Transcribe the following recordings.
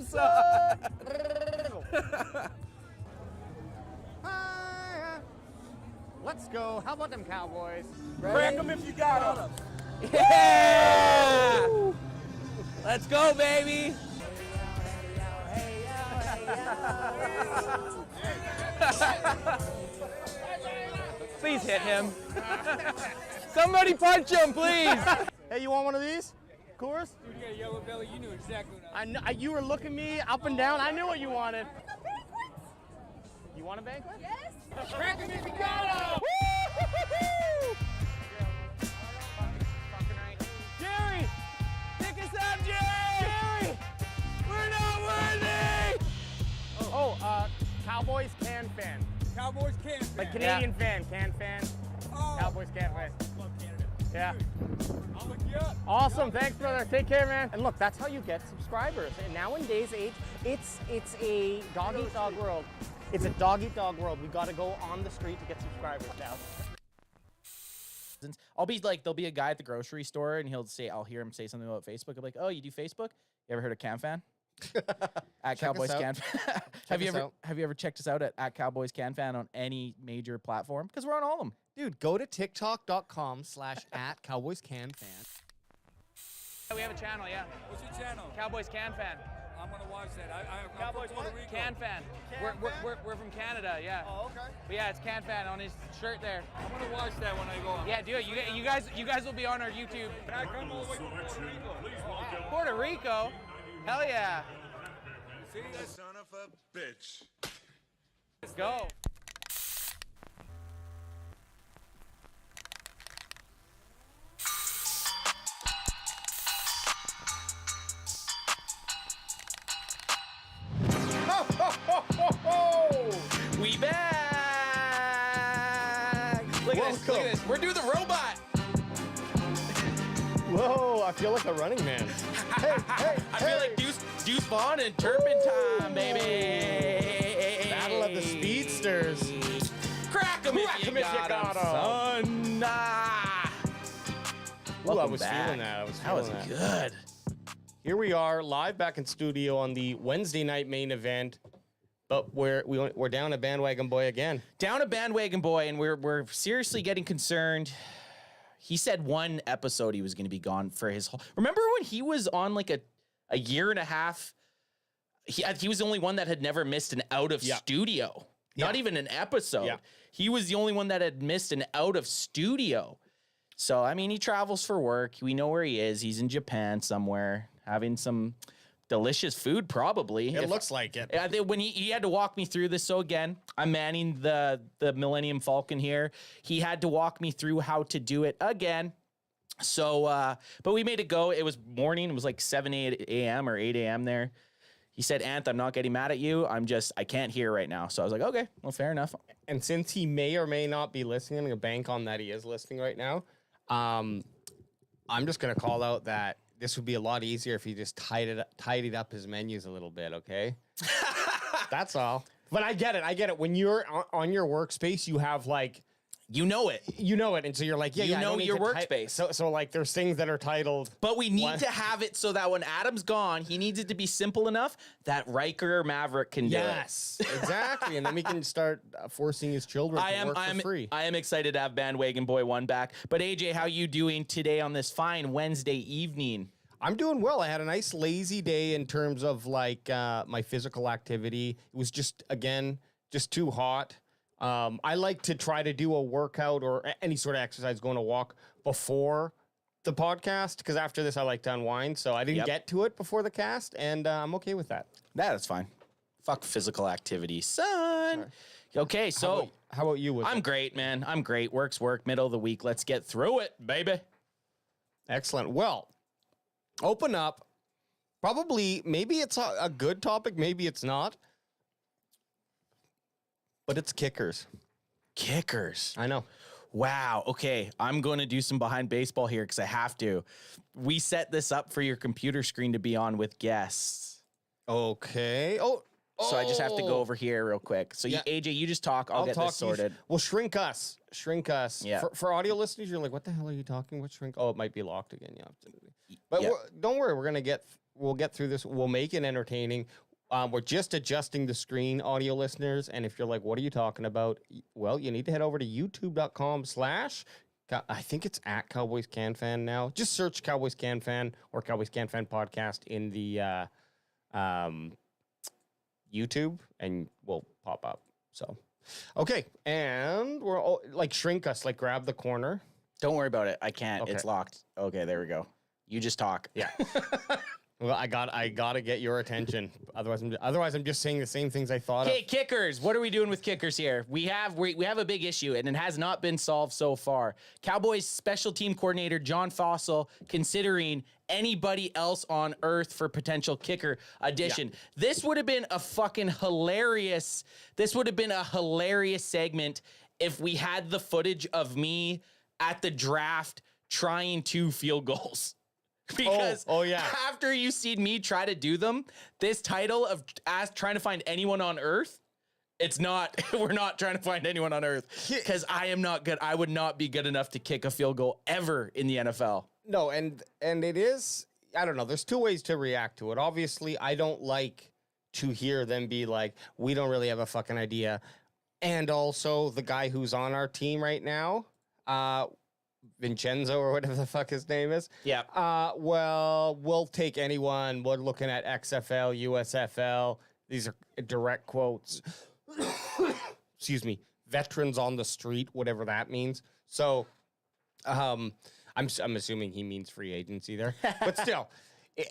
son. Let's go. How about them Cowboys? Crack them if you got them. Yeah! Let's go, baby. Please hit him. Somebody punch him, please. Hey, you want one of these? Coors? Dude, you got a yellow belly. You knew exactly what I know, you were looking me up and down. I knew what you wanted. You want a banquet? Yes. Crack him if you got him. Jerry, pick us up, Jerry. We're not worthy. Cowboys can fan. Cowboys can. Like Canadian fan, can fan. Oh. Cowboys can't fan. Love Canada. Yeah. I'll look you up. Awesome, thanks, brother. Take care, man. And look, that's how you get subscribers. And nowadays, it's a dog-eat-dog world. It's a dog-eat-dog world. We got to go on the street to get subscribers now. I'll be like, there'll be a guy at the grocery store, and I'll hear him say something about Facebook. I'm like, oh, you do Facebook? You ever heard of CanFan? At Cowboys CanFan. Have you ever checked us out at Cowboys CanFan on any major platform? Because we're on all of them. Dude, go to tiktok.com/@CowboysCanFan. We have a channel, yeah. What's your channel? Cowboys CanFan. I'm gonna watch that. I'm Cowboys from Puerto Rico. CanFan. We're from Canada, yeah. Oh, okay. But yeah, it's CanFan on his shirt there. I'm gonna watch that when I go. Yeah, do it. You guys will be on our YouTube. Can I come all the way from Puerto Rico? Puerto Rico? Hell yeah. See, that's Son of a bitch. Let's go. We back! Look at this, look at this. We're doing the robot! Whoa, I feel like a running man. I feel like Deuce Vaughn and Turpentine, baby! Battle of the Speedsters. Crack 'em if you got 'em, son! Ooh, I was feeling that. That was good. Here we are, live back in studio on the Wednesday night main event. But we're down a bandwagon boy again. Down a bandwagon boy, and we're seriously getting concerned. He said one episode he was going to be gone for his whole. Remember when he was on like a year and a half? He was the only one that had never missed an out of studio. Not even an episode. Yeah. He was the only one that had missed an out of studio. So I mean, he travels for work. We know where he is. He's in Japan somewhere having some delicious food, probably. It looks like it. I think when he had to walk me through this. So again, I'm manning the Millennium Falcon here. He had to walk me through how to do it again. So, but we made it go. It was morning. It was like 7 a.m. or 8 a.m. there. He said, Anth, I'm not getting mad at you. I can't hear right now. So I was like, okay, well, fair enough. And since he may or may not be listening, I'm going to bank on that he is listening right now. I'm just going to call out that this would be a lot easier if he just tidied up his menus a little bit, okay? That's all. But I get it. When you're on your workspace, you have like... You know it. And so you're like, yeah, you know your workspace. So like there's things that are titled. But we need to have it so that when Adam's gone, he needs it to be simple enough that Riker or Maverick can do it. Yes, exactly. And then we can start forcing his children to work for free. I am excited to have Bandwagon Boy 1 back. But AJ, how you doing today on this fine Wednesday evening? I'm doing well. I had a nice lazy day in terms of like my physical activity. It was just too hot. I like to try to do a workout or any sort of exercise, going to walk before the podcast, because after this I like to unwind. So I didn't get to it before the cast, and I'm okay with that. That's fine. Fuck physical activity, son. Sorry. Okay, so how about you? I'm great, man. I'm great. Work's work, middle of the week. Let's get through it, baby. Excellent. Well, open up. Probably, maybe it's a good topic, maybe it's not. But it's kickers. Kickers. I know. Wow. Okay. I'm going to do some behind baseball here because I have to. We set this up for your computer screen to be on with guests. Okay. So I just have to go over here real quick. So AJ, you just talk. I'll get this sorted. Well, shrink us. Yeah. For audio listeners, you're like, what the hell are you talking? What shrink? Oh, it might be locked again. Yeah. But don't worry. We're We'll get through this. We'll make it entertaining. We're just adjusting the screen, audio listeners. And if you're like, what are you talking about? Well, you need to head over to youtube.com/ I think it's at Cowboys Can Fan now. Just search Cowboys Can Fan or Cowboys Can Fan podcast in the YouTube and we'll pop up. So, okay. And we're all, like, shrink us, like grab the corner. Don't worry about it. I can't. Okay. It's locked. Okay, there we go. You just talk. Yeah. Well, I gotta get your attention. Otherwise, I'm just saying the same things I thought Okay, of. kickers. What are we doing with kickers here? We have a big issue, and it has not been solved so far. Cowboys special team coordinator John Fossil considering anybody else on earth for potential kicker addition. Yeah. This would have been a fucking hilarious. This would have been a hilarious segment if we had the footage of me at the draft trying 2 field goals. Because after you seen me try to do them, this title of trying to find anyone on earth, it's not, we're not trying to find anyone on earth because I am not good. I would not be good enough to kick a field goal ever in the NFL. No, and it is, I don't know, there's 2 ways to react to it. Obviously, I don't like to hear them be like, we don't really have a fucking idea. And also the guy who's on our team right now, Vincenzo or whatever the fuck his name is. Yeah. Well, we'll take anyone. We're looking at XFL, USFL. These are direct quotes. Excuse me. Veterans on the street, whatever that means. So, I'm assuming he means free agency there. But still,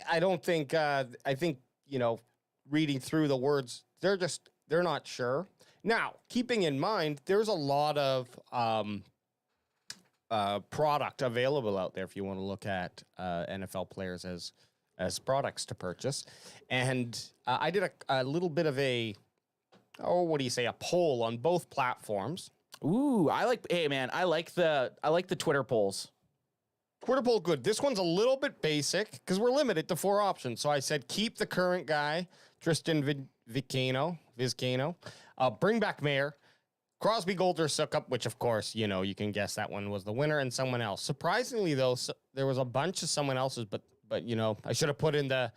I don't think, I think, you know, reading through the words, they're not sure. Now, keeping in mind, there's a lot of, product available out there if you want to look at NFL players as products to purchase. And I did a little bit of a poll on both platforms. Ooh, I like the Twitter polls. Twitter poll, good. This one's a little bit basic because we're limited to 4 options. So I said keep the current guy, Tristan Vizcaino. Bring back Mayer. Crosby, Gold, or Suckup, which, of course, you know, you can guess that one was the winner, and someone else. Surprisingly, though, there was a bunch of someone else's, but you know, I should have put in the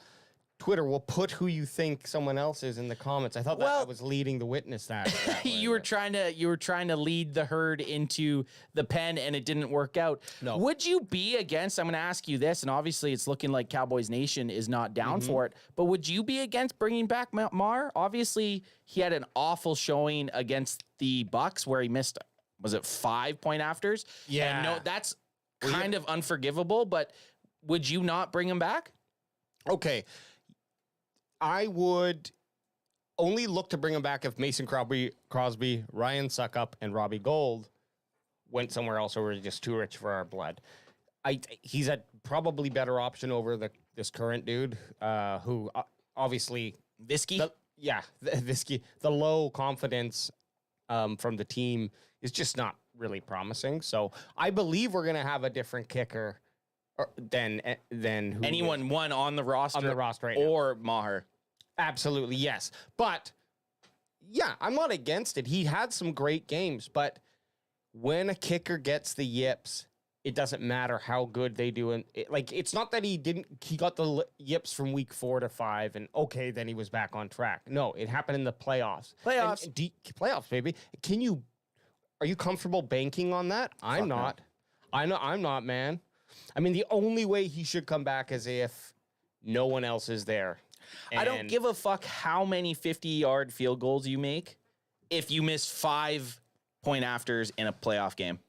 Twitter, we'll put who you think someone else is in the comments. I thought that I was leading the witness that way, you were trying to lead the herd into the pen, and it didn't work out. No. Would you be against, I'm going to ask you this, and obviously it's looking like Cowboys Nation is not down for it, but would you be against bringing back Maher? Obviously, he had an awful showing against the Bucks where he missed, was it 5 point afters? Yeah. And no, that's kind of unforgivable, but would you not bring him back? Okay. I would only look to bring him back if Mason Crosby, Ryan Suckup, and Robbie Gold went somewhere else or were just too rich for our blood. He's a probably better option over this current dude who obviously... Visky? Visky. The low confidence from the team is just not really promising. So I believe we're going to have a different kicker than who anyone one on the roster right or Maher. Absolutely, yes. But yeah, I'm not against it. He had some great games, but when a kicker gets the yips, it doesn't matter how good they do. And it's not that he got the yips from week 4 to 5 and okay, then he was back on track. No, it happened in the playoffs. Playoffs, baby. Are you comfortable banking on that? I'm not. I'm not, man. I mean, the only way he should come back is if no one else is there. I don't give a fuck how many 50-yard field goals you make if you miss 5 point afters in a playoff game.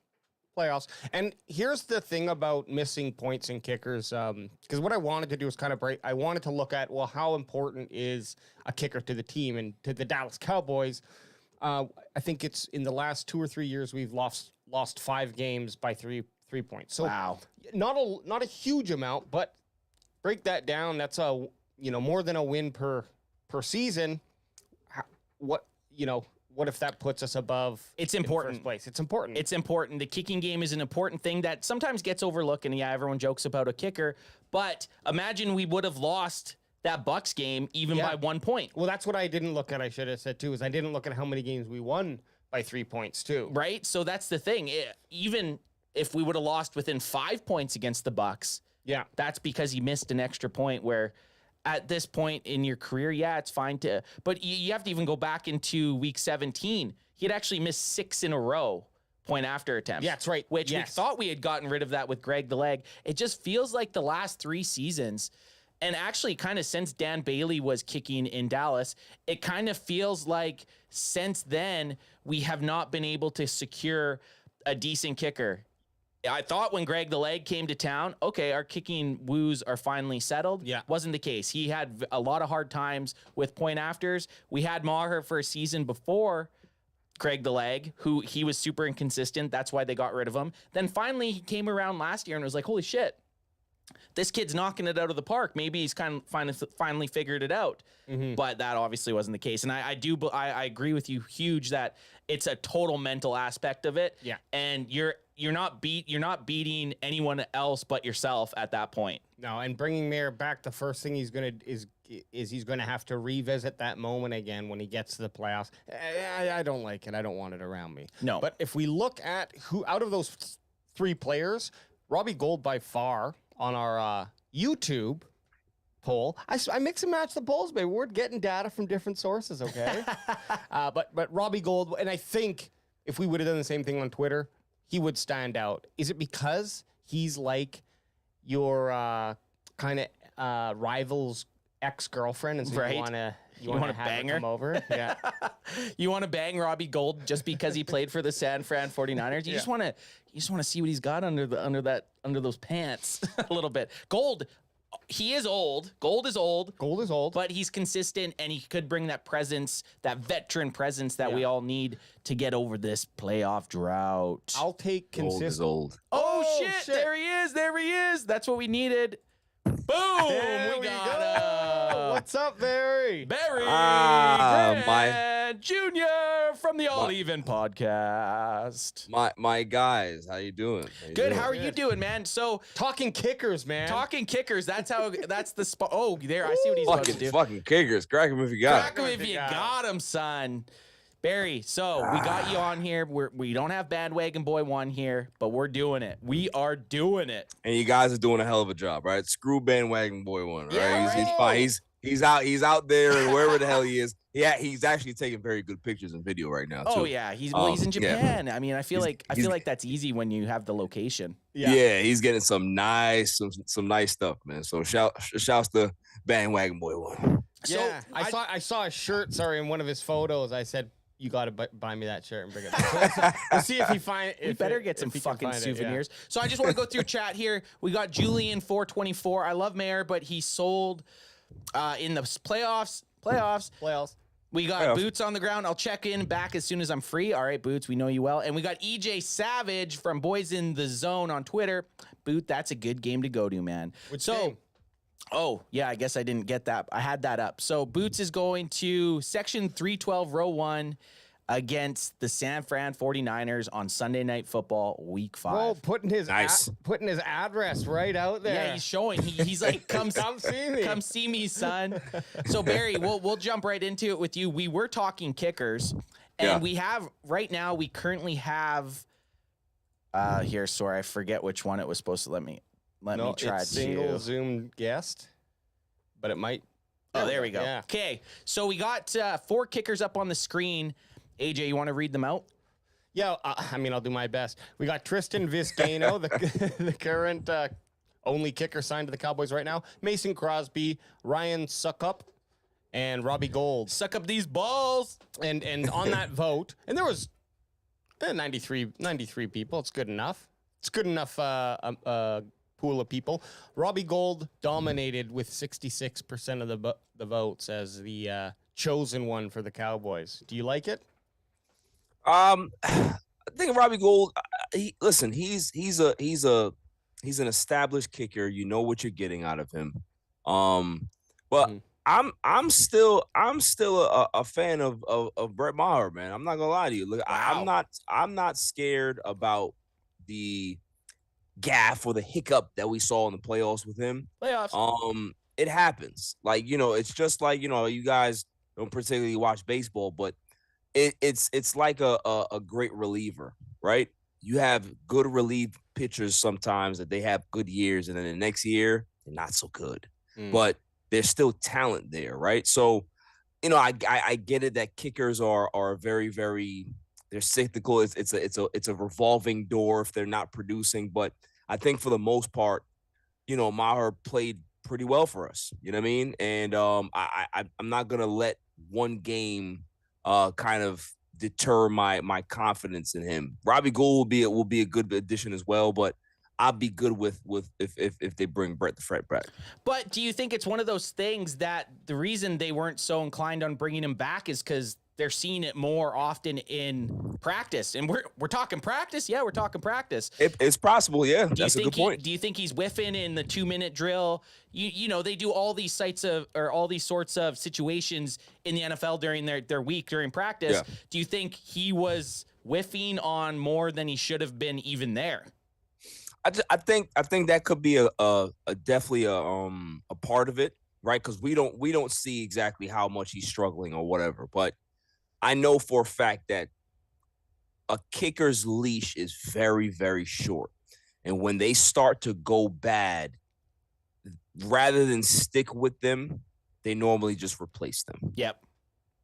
Playoffs. And here's the thing about missing points and kickers, because what I wanted to do is I wanted to look at, well, how important is a kicker to the team and to the Dallas Cowboys. I think it's in the last 2 or 3 years, we've lost 5 games by 3 points. So wow. Not a huge amount, but break that down. That's more than a win per season. What if that puts us above? It's important. First place. It's important. It's important. The kicking game is an important thing that sometimes gets overlooked. And yeah, everyone jokes about a kicker, but imagine we would have lost that Bucks game even by 1 point. Well, that's what I didn't look at. I should have said too, is I didn't look at how many games we won by 3 points too. Right. So that's the thing. Even if we would have lost within 5 points against the Bucks, yeah, that's because he missed an extra point where at this point in your career, yeah, it's fine to, but you have to even go back into week 17. He had actually missed 6 in a row point after attempts. Yeah, that's right. Which we thought we had gotten rid of that with Greg the Leg. It just feels like the last 3 seasons, and actually kind of since Dan Bailey was kicking in Dallas, it kind of feels like since then we have not been able to secure a decent kicker. I thought when Greg the Leg came to town, okay, our kicking woos are finally settled. Yeah. Wasn't the case. He had a lot of hard times with point afters. We had Maher for a season before Greg the Leg, who he was super inconsistent. That's why they got rid of him. Then finally he came around last year and was like, holy shit, this kid's knocking it out of the park. Maybe he's kind of finally figured it out. But that obviously wasn't the case. And I agree with you huge that it's a total mental aspect of it. Yeah. And you're not beating anyone else but yourself at that point. No, and bringing Mayer back, the first thing he's gonna he's gonna have to revisit that moment again when he gets to the playoffs. I don't like it. I don't want it around me. No. But if we look at who out of those 3 players, Robbie Gould by far on our YouTube poll. I mix and match the polls, baby. We're getting data from different sources, okay? But Robbie Gould, and I think if we would have done the same thing on Twitter, he would stand out. Is it because he's like your kind of rival's ex-girlfriend, and so Right. you want to bang her her? come over? Yeah. You want to bang Robbie Gould just because he played for the San Fran 49ers? You just want to see what he's got under those pants a little bit. Gould, he is old. Gould is old. Gould is old. But he's consistent, and he could bring that presence, that veteran presence that we all need to get over this playoff drought. I'll take Gold is consistent. old. Oh, shit. There he is. There he is. That's what we needed. Boom. There we we got go. him. What's up, Barry? Barry my- Grant Jr. from the All Even podcast. My guys, how you doing? Good. How are you doing, man? So Talking kickers, man. talking kickers. That's the spot. Oh, there. I see what he's about to do. Fucking kickers. Crack him if you got Crack it. him if you got him, son. Barry, so we got you on here. We don't have Bandwagon Boy 1 here, but we're doing it. We are doing it. And you guys are doing a hell of a job, right? Screw bandwagon boy 1, right? Yeah, He's fine. He's out there and wherever the hell he is. Yeah, he's actually taking very good pictures and video right now. Oh too. yeah, he's in yeah. Japan. I mean, I feel He's- like that's easy when you have the location. Yeah, he's getting some nice stuff, man. So shouts to bandwagon boy 1. So Yeah, I saw a shirt. Sorry, in one of his photos, I said, "You got to buy me that shirt and bring it." We'll see if he find. We better get some fucking souvenirs. So I just want to go through chat here. We got Julian 424. I love Mayer, but he sold in the playoffs. Playoffs. We got Playoffs. Boots on the ground. I'll check in back as soon as I'm free. All right, Boots, we know you well. And we got EJ Savage from Boys in the Zone on Twitter. Boot, that's a good game to go to, man. Which game? Oh, yeah, I guess I didn't get that. I had that up. So Boots is going to section 312, row 1 against the San Fran 49ers on Sunday Night Football, week 5. Well, putting his Nice. putting his address right out there. Yeah, he's showing. He's like, come see me. Come see me, son. So Barry, we'll jump right into it with you. We were talking kickers, and Yeah. we have right now. We currently have. Here, sorry, I forget which one it was supposed to let me try it's single to. Zoom guest, but it might. Oh, there we go. Yeah. Okay, so we got 4 kickers up on the screen. AJ, you want to read them out? Yeah, I mean, I'll do my best. We got Tristan Vizcaino, the current only kicker signed to the Cowboys right now. Mason Crosby, Ryan Suckup, and Robbie Gould. Suck up these balls. And on that vote, and there was 93 people. It's good enough. It's good enough pool of people. Robbie Gould dominated with 66% of the votes as the chosen one for the Cowboys. Do you like it? I think Robbie Gould. He's an established kicker. You know what you're getting out of him. But I'm still a fan of Brett Maher, man. I'm not gonna lie to you. Look, Wow. I'm not scared about the gaffe or the hiccup that we saw in the playoffs with him. Playoffs. It happens. Like, it's just like, you guys don't particularly watch baseball, but it's like a great reliever, right? You have good relief pitchers sometimes that they have good years, and then the next year they're not so good. But there's still talent there, right? So, I get it that kickers are very, very, they're cyclical. It's a revolving door if they're not producing. But I think for the most part, Maher played pretty well for us. You know what I mean? And I'm not gonna let one game kind of deter my confidence in him. Robbie Gould will be a good addition as well, but I'll be good with if they bring Brett the Fred back. But do you think it's one of those things that the reason they weren't so inclined on bringing him back is because they're seeing it more often in practice? And we're talking practice. Yeah, we're talking practice. It's possible. Yeah, that's a good point. Do you think he's whiffing in the 2-minute drill? You know, they do all these all these sorts of situations in the NFL during their week during practice. Yeah. Do you think he was whiffing on more than he should have been even there? I think that could be a definitely a part of it, right? Because we don't see exactly how much he's struggling or whatever. But I know for a fact that a kicker's leash is very, very short, and when they start to go bad, rather than stick with them, they normally just replace them. Yep.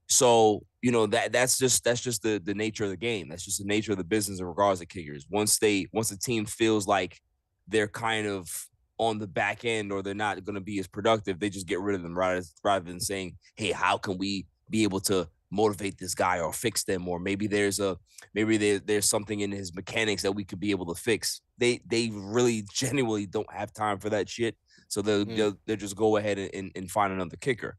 So, that's just the nature of the game. That's just the nature of the business in regards to kickers. Once the team feels like they're kind of on the back end or they're not going to be as productive, they just get rid of them rather than saying, hey, how can we be able to motivate this guy or fix them? Or maybe there's something in his mechanics that we could be able to fix. They really genuinely don't have time for that shit. So they'll just go ahead and find another kicker.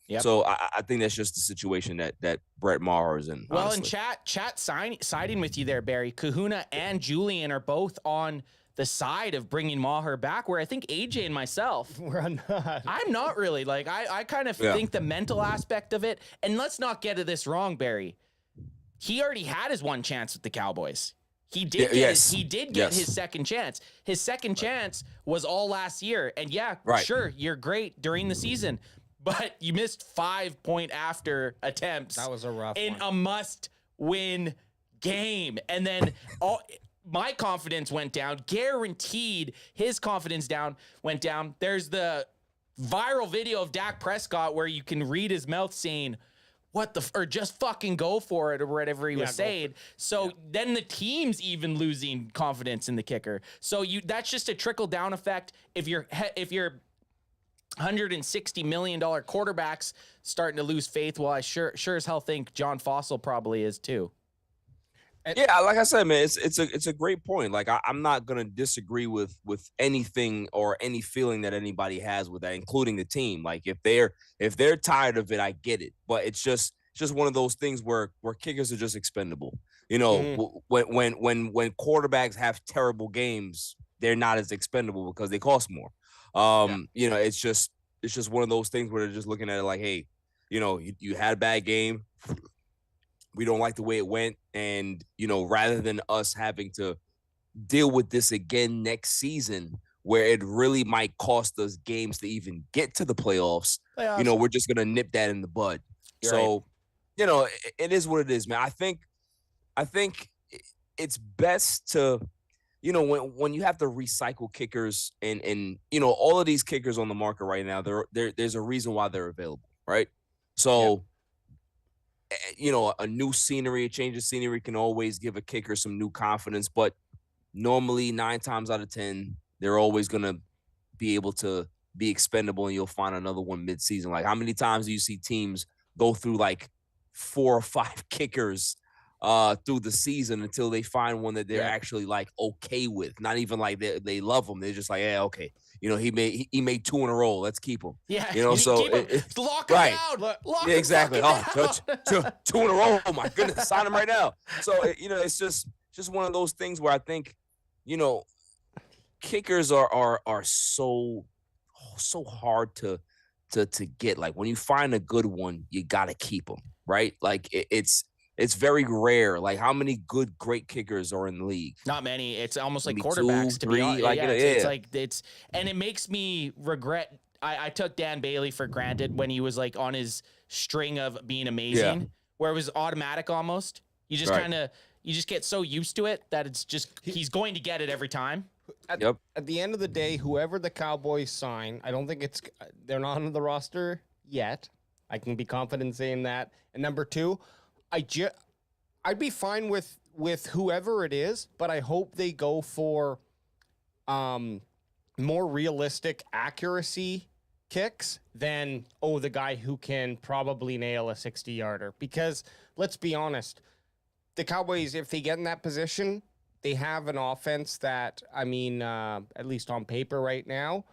Yep. So I think that's just the situation that Brett Maher is in. Well, honestly. and chat siding with you there, Barry. Kahuna and Julian are both on the side of bringing Maher back, where I think AJ and myself, We're not. I'm not really. Like, I kind of think the mental aspect of it, and let's not get this wrong, Barry. He already had his one chance with the Cowboys. He did get his second chance. His second chance was all last year. And sure, you're great during the season, but you missed 5 point after attempts. That was a rough in one. a must-win game. And then my confidence went down. Guaranteed his confidence went down. There's the viral video of Dak Prescott where you can read his mouth saying, or just fucking go for it, or whatever he was saying. So then the team's even losing confidence in the kicker. So that's just a trickle down effect. If you're $160 million quarterbacks starting to lose faith, well, I sure as hell think John Fossil probably is too. Yeah, like I said, man, it's a great point. Like I'm not gonna disagree with anything or any feeling that anybody has with that, including the team. Like if they're tired of it, I get it. But it's just one of those things where kickers are just expendable. When quarterbacks have terrible games, they're not as expendable because they cost more. It's just one of those things where they're just looking at it like, hey, you had a bad game. We don't like the way it went. And, rather than us having to deal with this again next season, where it really might cost us games to even get to the playoffs, we're just going to nip that in the bud. It is what it is, man. I think it's best to, when you have to recycle kickers and all of these kickers on the market right now, there's a reason why they're available, right? So, a new scenery, a change of scenery can always give a kicker some new confidence, but normally 9 times out of 10, they're always going to be able to be expendable and you'll find another one mid-season. Like how many times do you see teams go through like 4 or 5 kickers through the season until they find one that they're actually like okay with? Not even like they love them. They're just like, yeah, okay. He made 2 in a row. Let's keep him. Yeah. So lock him down. Lock him exactly. down. Two in a row. Oh my goodness, sign him right now. So it's just one of those things where I think, kickers are so hard to get. Like when you find a good one, you gotta keep them, right? Like it's very rare. Like how many great kickers are in the league? Not many. It's almost like Maybe quarterbacks 2, to 3, be honest. like, and it makes me regret. I took Dan Bailey for granted when he was like on his string of being amazing, where it was automatic almost. You just you just get so used to it that it's just he's going to get it every time. At, Yep. at the end of the day, whoever the Cowboys sign, I don't think they're not on the roster yet. I can be confident saying that. And number two, I'd be fine with whoever it is, but I hope they go for more realistic accuracy kicks than the guy who can probably nail a 60-yarder. Because let's be honest, the Cowboys, if they get in that position, they have an offense that, I mean, at least on paper right now,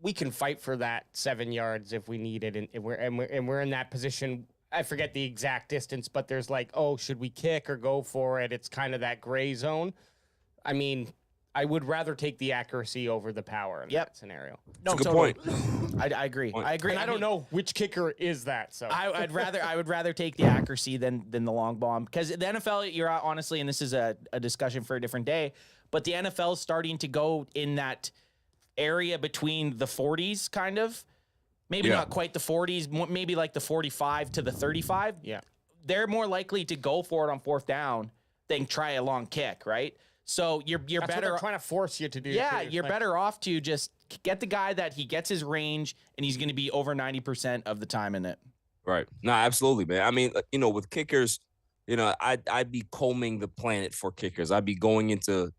we can fight for that 7 yards if we need it, and we're in that position. I forget the exact distance, but there's like, should we kick or go for it? It's kind of that gray zone. I mean, I would rather take the accuracy over the power in that scenario. No, That's a good totally. point. I agree. I agree. And I don't know which kicker is that. So I would rather take the accuracy than the long bomb, because the NFL, you're honestly, and this is a discussion for a different day, but the NFL is starting to go in that area between the 40s, kind of. Maybe not quite the 40s, maybe like the 45 to the 35. Yeah. They're more likely to go for it on fourth down than try a long kick, right? So you're that's what better they're trying to force you to do. Yeah, too. you're better off to just get the guy that he gets his range and he's going to be over 90% of the time in it. Right. No, absolutely, man. I mean, with kickers, I'd be combing the planet for kickers. I'd be going into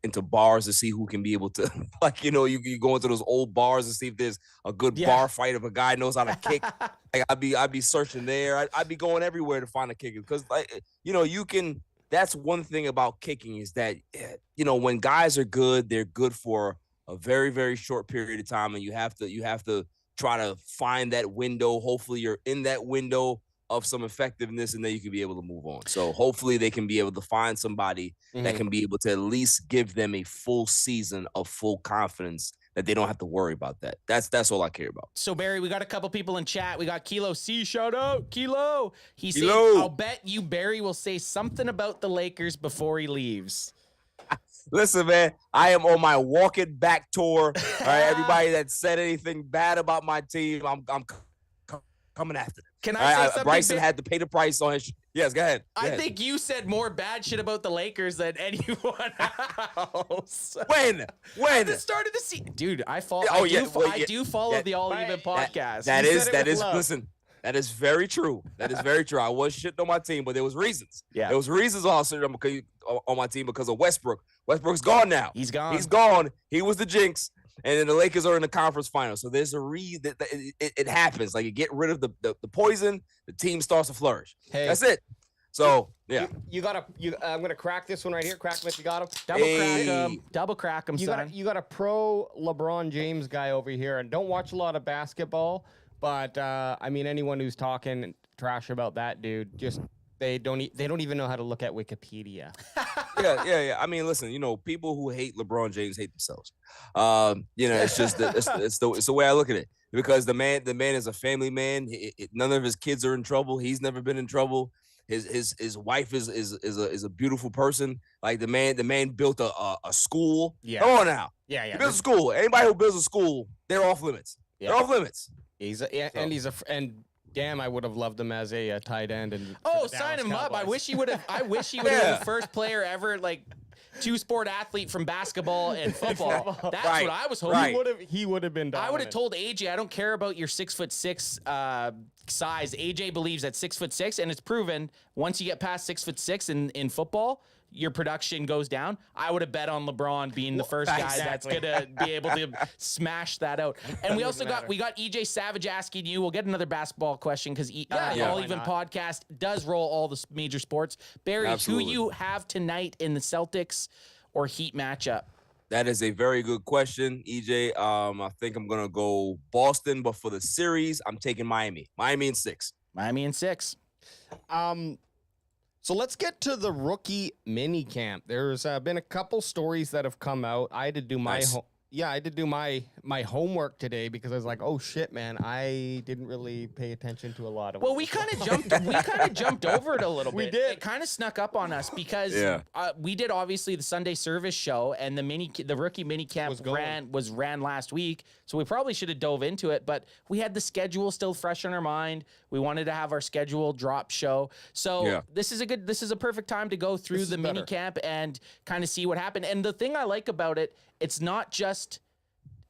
into bars to see who can be able to, you go into those old bars to see if there's a good bar fight, if a guy knows how to kick. Like I'd be searching there. I'd be going everywhere to find a kicker, because you can. That's one thing about kicking, is that when guys are good, they're good for a very, very short period of time, and you have to try to find that window. Hopefully, you're in that window of some effectiveness, and then you can be able to move on. So hopefully they can be able to find somebody that can be able to at least give them a full season of full confidence, that they don't have to worry about that. That's all I care about. So, Barry, we got a couple people in chat. We got Kilo C. Shout out, Kilo. He said, Kilo. I'll bet you Barry will say something about the Lakers before he leaves. Listen, man, I am on my walking back tour. All right, everybody that said anything bad about my team, I'm coming after them. Can I say something? Bryson had to pay the price on his. Yes, go ahead. I think you said more bad shit about the Lakers than anyone else. When? At the start of the season, dude, I follow. I do follow the All Even podcast. That is listen. That is very true. That is very true. I was shitting on my team, but there was reasons. Yeah, there was reasons also on my team because of Westbrook. Westbrook's gone now. He's gone. He's gone. He was the jinx. And then the Lakers are in the conference final. So there's a reason that it happens. Like, you get rid of the poison, the team starts to flourish. Hey. That's it. So, yeah. I'm going to crack this one right here. Crack him if you got him. Double crack him, son. You got a pro LeBron James guy over here. And don't watch a lot of basketball. But, I mean, anyone who's talking trash about that dude, just... They don't even know how to look at Wikipedia. Yeah. I mean, listen, people who hate LeBron James hate themselves. It's just it's the way I look at it, because the man is a family man. None of his kids are in trouble. He's never been in trouble. His wife is a beautiful person. Like, the man built a school. Yeah. Come on now. Yeah. He built a school. Anybody who builds a school, they're off limits. Yeah. They're off limits. Damn, I would have loved him as a tight end. And sign him up. I wish he would have been the first player ever, like, two-sport athlete from basketball and football. That's what I was hoping. Right. He would have been dominant. I would have told AJ, I don't care about your 6'6" size. AJ believes that 6'6", and it's proven once you get past 6'6" in football, your production goes down. I would have bet on LeBron being the first guy that's gonna be able to smash that out. And we also got EJ Savage asking you. We'll get another basketball question, because All Even podcast does roll all the major sports. Barry, Absolutely. Who you have tonight in the Celtics or Heat matchup? That is a very good question, EJ. I think I'm gonna go Boston, but for the series, I'm taking Miami. Miami in 6. Miami in 6. So let's get to the rookie minicamp. There's been a couple stories that have come out. I had to do my I did do my homework today because I was like, oh shit, man, I didn't really pay attention to a lot of. Well, we kind of jumped over it a little bit. We did. It kind of snuck up on us because Yeah. we did obviously the Sunday service show and the rookie minicamp was ran last week, so we probably should have dove into it, but we had the schedule still fresh on our mind. We wanted to have our schedule drop show, so this is a perfect time to go through the minicamp and kind of see what happened. And the thing I like about it, it's not just,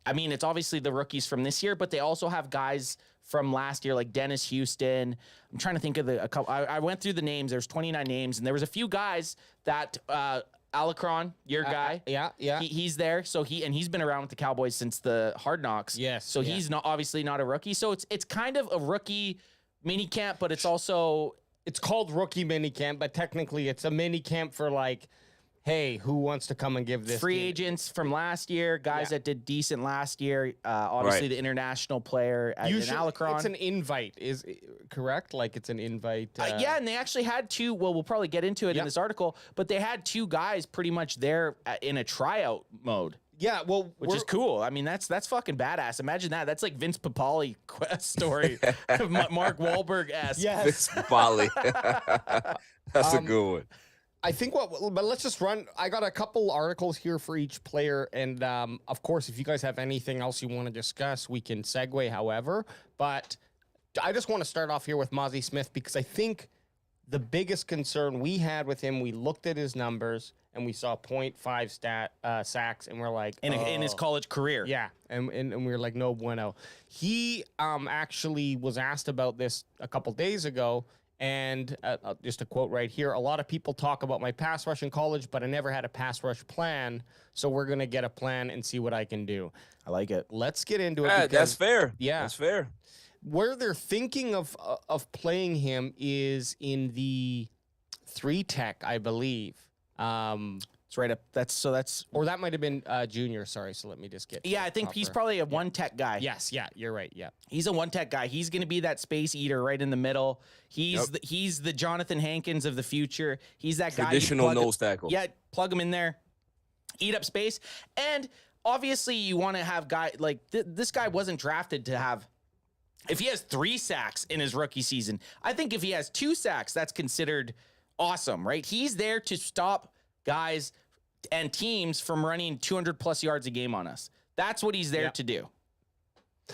I mean, it's obviously the rookies from this year, but they also have guys from last year, like Dennis Houston. I'm trying to think of a couple. I went through the names. There's 29 names, and there was a few guys that Alacron, your guy. Yeah. He's there. So he's been around with the Cowboys since the Hard Knocks. Yes. So he's obviously not a rookie. So it's kind of a rookie mini camp, but it's also, it's called rookie minicamp, but technically it's a minicamp for like, hey, who wants to come and give this? free agents from last year, guys that did decent last year. Obviously, the international player in Alacron. It's an invite, is correct? Like it's an invite. Yeah, and they actually had two. Well, we'll probably get into it in this article, but they had two guys pretty much there in a tryout mode. Yeah, well, which is cool. I mean, that's fucking badass. Imagine that. That's like Vince Papali story, Mark Wahlberg-esque. Yes. Vince Papali. That's a good one. I think but let's just run. I got a couple articles here for each player. And of course, if you guys have anything else you want to discuss, we can segue however. But I just want to start off here with Mozzie Smith because I think the biggest concern we had with him, we looked at his numbers and we saw 0.5 sacks and we're like, in his college career. Yeah. And we were like, no bueno. He actually was asked about this a couple days ago. And just a quote right here, a lot of people talk about my pass rush in college, but I never had a pass rush plan. So we're going to get a plan and see what I can do. I like it. Let's get into it. Yeah, that's fair. Yeah. That's fair. Where they're thinking of playing him is in the 3-tech, I believe. It's right up. Or that might have been junior. Sorry. So let me just get. Yeah, I think he's probably a 1-tech guy. Yes. Yeah, you're right. Yeah. He's a 1-tech guy. He's going to be that space eater right in the middle. He's the Jonathan Hankins of the future. He's that guy. Traditional nose tackle. Yeah, plug him in there, eat up space. And obviously you want to have guy like this guy wasn't drafted to have. If he has 3 sacks in his rookie season, I think if he has 2 sacks, that's considered awesome, right? He's there to stop guys and teams from running 200 plus yards a game on us. That's what he's there to do.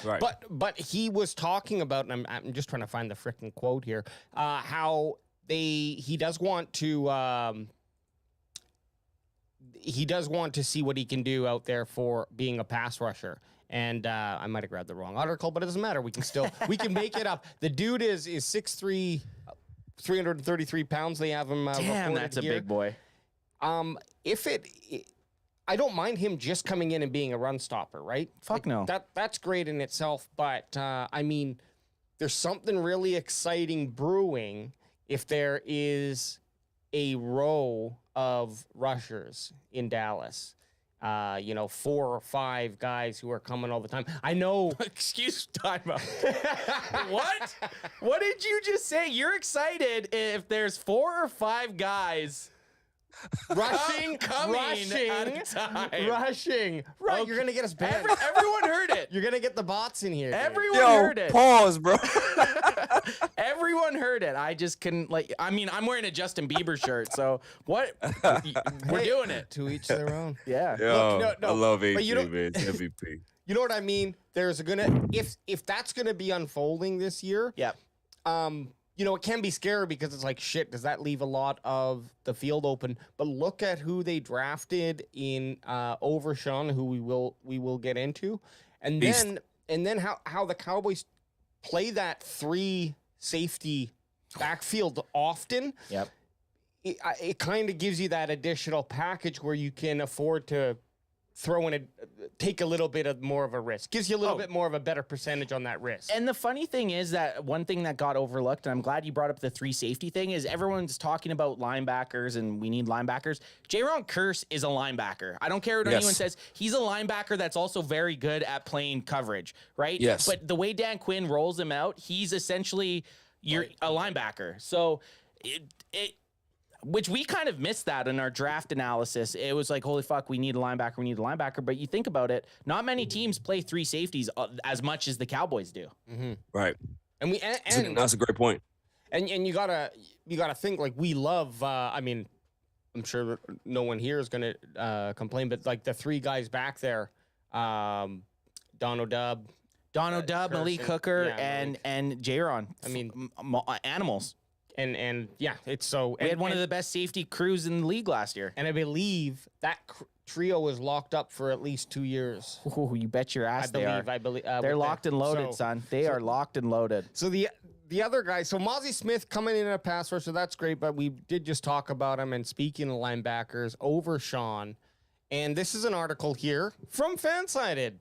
Right. But he was talking about, and I'm just trying to find the freaking quote here, how he does want to see what he can do out there for being a pass rusher. And I might have grabbed the wrong article, but it doesn't matter. We can make it up. The dude is 6'3", 333 pounds. They have him. Damn, that's a big boy. I don't mind him just coming in and being a run stopper, right? Fuck no. That's great in itself, but I mean, there's something really exciting brewing if there is a row of rushers in Dallas. 4 or 5 guys who are coming all the time. I know. Excuse time out. What? What did you just say? You're excited if there's 4 or 5 guys rushing. at a time. Right, okay. You're gonna get us banned. Everyone heard it. You're gonna get the bots in here. Everyone heard it. Pause, bro. Everyone heard it. I just couldn't I'm wearing a Justin Bieber shirt, so what? We're doing it. To each their own. Yeah. Yo, no, I love but AJ, man. It's MVP. You know what I mean? There's if that's gonna be unfolding this year. Yeah. It can be scary because it's like, shit, does that leave a lot of the field open? But look at who they drafted in Overshawn, who we will get into. And then how the Cowboys play that 3 safety backfield often. Yep. It kind of gives you that additional package where you can afford to throw in take a little bit more of a risk. Gives you a little bit more of a better percentage on that risk. And the funny thing is that one thing that got overlooked, and I'm glad you brought up the 3 safety thing, is everyone's talking about linebackers and we need linebackers. Jaron Kearse is a linebacker. I don't care what anyone says. He's a linebacker that's also very good at playing coverage, right? Yes. But the way Dan Quinn rolls him out, he's essentially a linebacker. So which we kind of missed that in our draft analysis. It was like, holy fuck, we need a linebacker. But you think about it, not many teams play 3 safeties as much as the Cowboys do. Right. And That's a great point. And you gotta think, like, we love. I mean, I'm sure no one here is gonna complain, but like the 3 guys back there, Dono Dub, Malik Hooker, and J-Ron. I mean, animals. And yeah, it's so. We had one of the best safety crews in the league last year. And I believe that trio was locked up for at least 2 years. Ooh, you bet your ass I believe they're locked and loaded, son. They are locked and loaded. So the other guy, so Mozzie Smith coming in a pass rush, so that's great. But we did just talk about him. And speaking of linebackers, over Sean, and this is an article here from Fansided.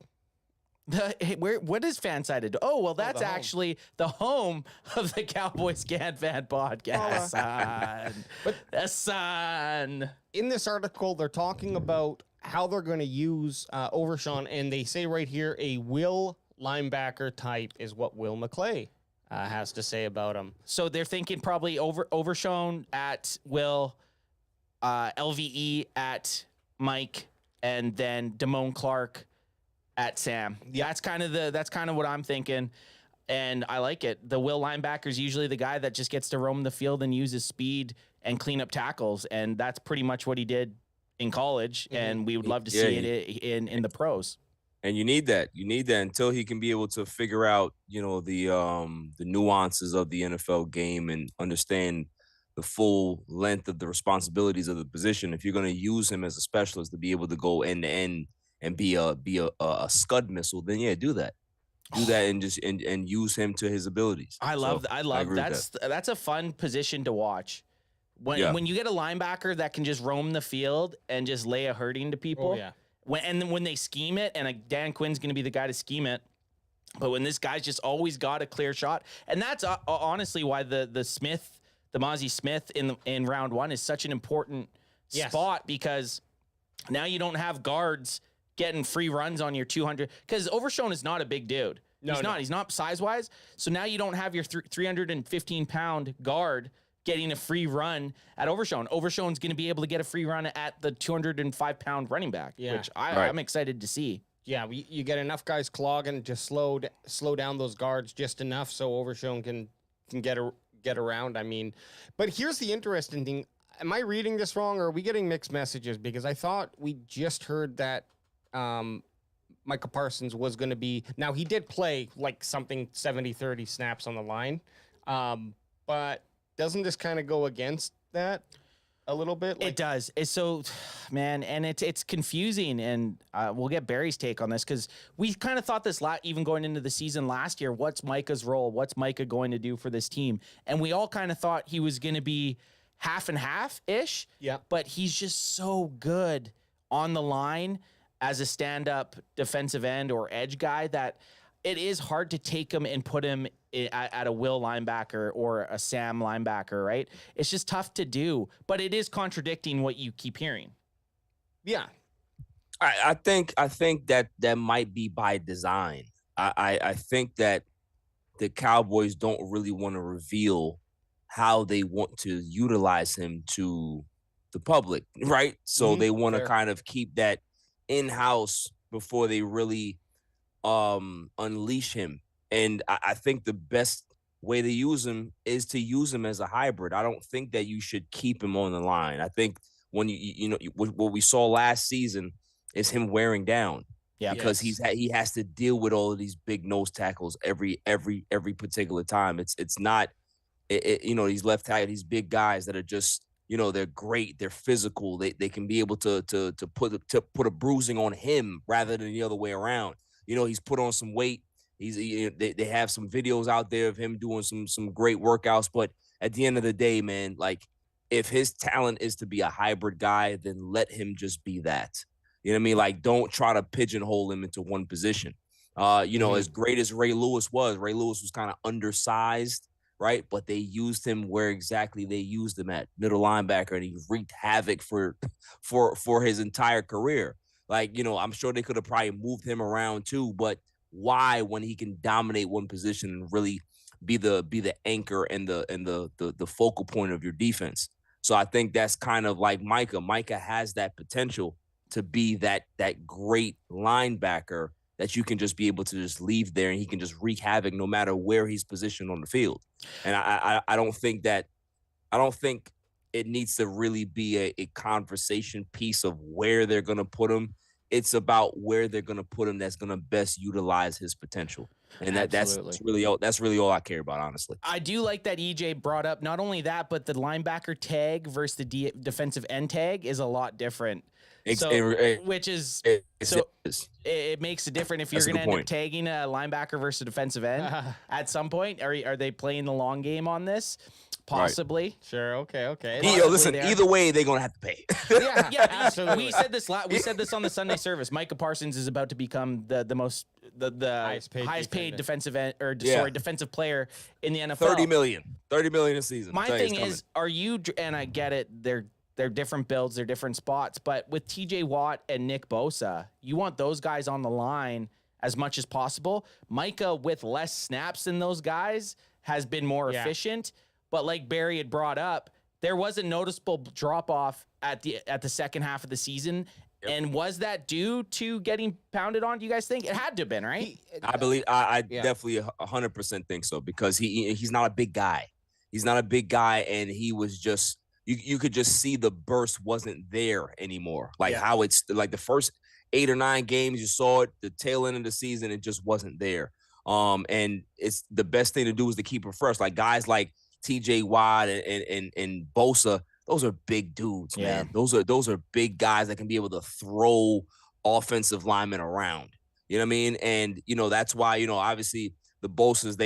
What is Fansided? Oh, well, that's the home. actually the home of the Cowboys Scan Fan podcast. Son. In this article, they're talking about how they're going to use Overshawn, and they say right here, a will linebacker type is what Will McClay has to say about him. So they're thinking probably Overshown at Will, LVE at Mike, and then Damone Clark at Sam. Yeah, that's kind of what I'm thinking. And I like it. The will linebacker is usually the guy that just gets to roam the field and use his speed and clean up tackles. And that's pretty much what he did in college. And we would love to see it in the pros. And you need that. You need that until he can be able to figure out, the nuances of the NFL game and understand the full length of the responsibilities of the position. If you're going to use him as a specialist to be able to go end to end and be a scud missile, then yeah, do that. Do that and just and use him to his abilities. I love that's a fun position to watch. When you get a linebacker that can just roam the field and just lay a hurting to people. Oh, yeah. When they scheme it, and Dan Quinn's going to be the guy to scheme it. But when this guy's just always got a clear shot, and that's honestly why the Mozzie Smith in round 1 is such an important spot, because now you don't have guards getting free runs on your 200, because Overshown is not a big dude. He's not size-wise. So now you don't have your 315-pound guard getting a free run at Overshown. Overshown's going to be able to get a free run at the 205-pound running back, which I'm excited to see. Yeah, you get enough guys clogging, just slow down those guards just enough so Overshown can get around. I mean, but here's the interesting thing. Am I reading this wrong, or are we getting mixed messages? Because I thought we just heard that Micah Parsons was going to be... Now, he did play like something 70-30 snaps on the line, but doesn't this kind of go against that a little bit? It does. It's so, man, and it's confusing, and we'll get Barry's take on this, because we kind of thought this even going into the season last year, what's Micah's role? What's Micah going to do for this team? And we all kind of thought he was going to be half and half-ish, but he's just so good on the line as a stand-up defensive end or edge guy that it is hard to take him and put him at a will linebacker or a Sam linebacker, right? It's just tough to do, but it is contradicting what you keep hearing. Yeah. I think that might be by design. I think that the Cowboys don't really want to reveal how they want to utilize him to the public, right? So they want to kind of keep that in-house before they really unleash him. And I think the best way to use him is to use him as a hybrid. I don't think that you should keep him on the line. I think when what we saw last season is him wearing down. Yeah, because he has to deal with all of these big nose tackles every particular time. It's not these left tackle, these big guys that are just they're great, they're physical, they can be able to put a bruising on him rather than the other way around. He's put on some weight. They have some videos out there of him doing some great workouts, but at the end of the day, man, like if his talent is to be a hybrid guy, then let him just be that. You know what I mean? Like, don't try to pigeonhole him into one position. As great as Ray Lewis was kind of undersized, right? But they used him where exactly they used him at middle linebacker, and he wreaked havoc for his entire career. Like, I'm sure they could have probably moved him around too, but why, when he can dominate one position and really be the anchor and the focal point of your defense? So I think that's kind of like Micah. Micah has that potential to be that great linebacker that you can just be able to just leave there and he can just wreak havoc no matter where he's positioned on the field. And I don't think it needs to really be a conversation piece of where they're going to put him. It's about where they're going to put him that's going to best utilize his potential. And that's really all I care about, honestly. I do like that EJ brought up not only that, but the linebacker tag versus the defensive end tag is a lot different. It makes it different if you're going to end up tagging a linebacker versus a defensive end at some point. Are they playing the long game on this? Possibly. Right. Sure. Okay. Listen, either way, they're going to have to pay. yeah, absolutely. We said this on the Sunday service. Micah Parsons is about to become the highest paid defensive end defensive player in the NFL. $30 million a season. My thing is, and I get it, they're different builds, they're different spots, but with TJ Watt and Nick Bosa, you want those guys on the line as much as possible. Micah, with less snaps than those guys, has been more efficient. But like Barry had brought up, there was a noticeable drop-off at the second half of the season. Yep. And was that due to getting pounded on, do you guys think? It had to have been, right? I definitely 100% think so, because he's not a big guy. He's not a big guy, and he was just you could just see the burst wasn't there anymore. How it's like the first 8 or 9 games you saw it, the tail end of the season, it just wasn't there. And it's the best thing to do is to keep it fresh. Like guys like TJ Watt and Bosa, those are big dudes, man. Those are big guys that can be able to throw offensive linemen around. You know what I mean? And that's why obviously the Bosas,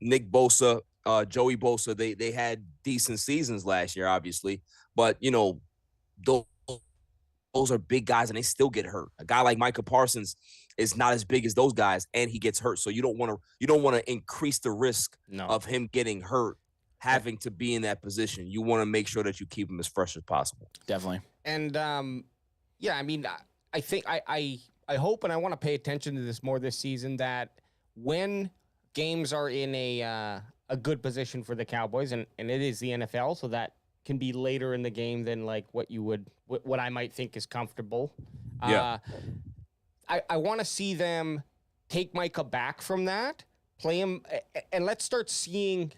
Nick Bosa, Joey Bosa, they had decent seasons last year, obviously, but those are big guys and they still get hurt. A guy like Micah Parsons is not as big as those guys, and he gets hurt. So you don't want to increase the risk of him getting hurt, having to be in that position. You want to make sure that you keep him as fresh as possible. Definitely. And I mean, I think I hope, and I want to pay attention to this more this season, that when games are in a good position for the Cowboys, and it is the NFL, so that can be later in the game than like what I might think is comfortable. Yeah. I want to see them take Micah back from that, play him, and let's start seeing